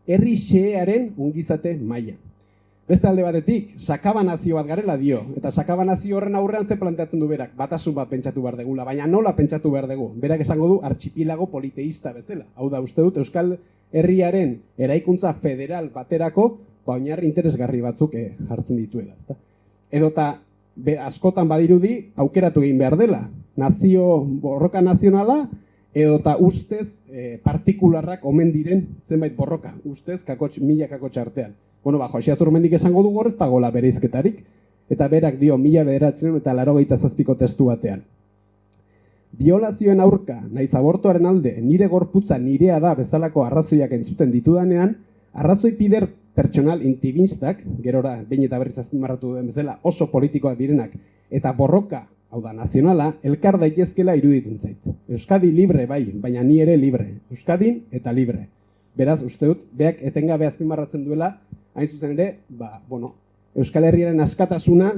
herri xearen ongizate maila. Beste alde batetik, sakabanazio bat garela dio, eta sakabanazio horren aurrean ze planteatzen du berak, batasun bat pentsatu behar degula, baina nola pentsatu behar dugu, berak esango du artxipilago politeísta bezala. Hau da, uste dut, Euskal Herriaren eraikuntza federal baterako, oinarri interesgarri batzuk jartzen dituela. Edota, askotan badirudi, aukeratu egin behar dela, borroka nazionala, edota ustez partikularrak omen diren zenbait borroka, ustez mila kakotx artean. Bueno, Joxe Azurmendik esango du ez dagoela bereizketarik, eta berak dio 1987ko testu batean. Biolazioen aurka, naiz abortuaren alde, nire gorputza nirea da bezalako arrazoiak entzuten ditudanean, arrazoi pider pertsonal intibinstak, gerora behin eta berriz azpimarratu den bezala oso politikoak direnak, eta borroka, hau da, nazionala, elkar daitezkela iruditzen zait. Euskadi libre bai, baina ni ere libre. Euskadin eta libre. Beraz, uste dut, beak etengabe azpimarratzen duela, hain zuzen ere, Euskal Herriaren askatasuna,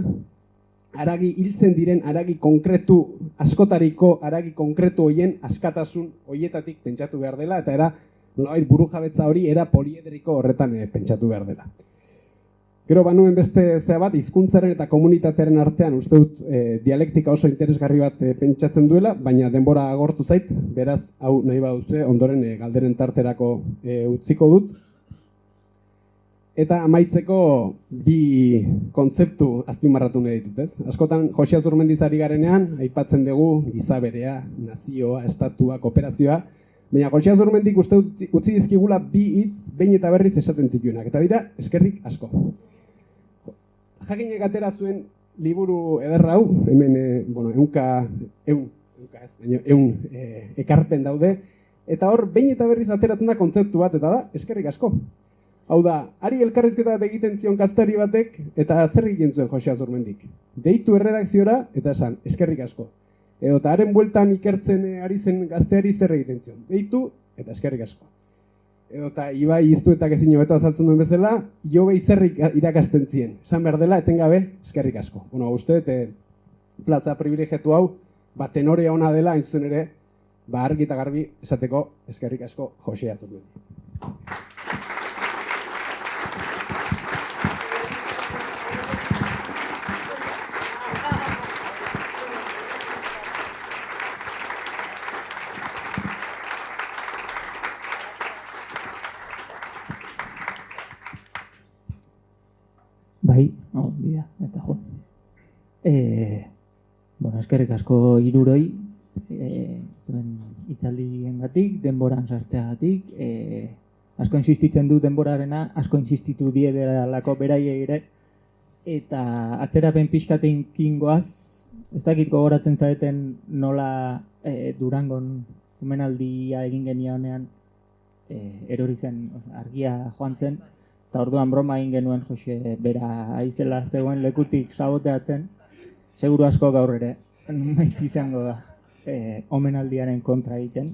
haragi hiltzen diren, haragi konkretu, askotariko haragi konkretu hoien askatasun hoietatik pentsatu behar dela, eta era, nolabait burujabetza hori, era poliedriko horretan pentsatu behar dela. Gero banuen beste zea bat, hizkuntzaren eta komunitatearen artean, uste dut, dialektika oso interesgarri bat pentsatzen duela, baina denbora agortu zait, beraz, hau nahi baduzu, ondoren galderen tarterako utziko dut. Eta amaitzeko bi kontzeptu azpimarratu nahi ditut, ez? Askotan, Joxe Azurmendiz ari garenean, aipatzen dugu gizaberea, nazioa, estatua, kooperazioa, baina Joxe Azurmendik uste utzi dizkigula bi hitz behin eta berriz esaten zituenak, eta dira, eskerrik asko. Jakinek atera zuen liburu ederra hau, hemen, ehun ekarpen daude, eta hor, behin eta berriz ateratzen da kontzeptu bat, eta da, eskerrik asko. Hau da, ari elkarrizketa bat egiten zion gaztari batek, eta zer egiten zuen Joxe Azurmendik. Deitu erredakziora, eta esan, eskerrik asko. Edo eta haren bueltan ikertzen ari zen gazteari zer egiten zion. Deitu, eta eskerrik asko. Edo eta Ibai Iztuetak ezin hobeto azaltzen duen bezala, Jobei zerrik irakasten zien. Esan behar dela, etengabe, eskerrik asko. Bueno, uste, plaza privilegiatu hau, tenorea ona dela, hain zuzen ere, argi eta garbi esateko, eskerrik asko Joxe Azurmendik.
Bai, bida, ez da jo. Eskerrik asko hiruroi, zuen hitzaldiengatik, denboran sartzeagatik, asko insistitzen du denborarena, asko insistitu die delako beraiei ere, eta atzerapen pixkatekin goaz, ez dakit gogoratzen zareten nola Durangon omenaldia egin genionean erori zen, argia joan zen, eta orduan broma egin genuen Jose bera aizela zegoen lekutik saboteatzen, seguru asko gaur ere, nunbait izango da omenaldiaren kontra egiten.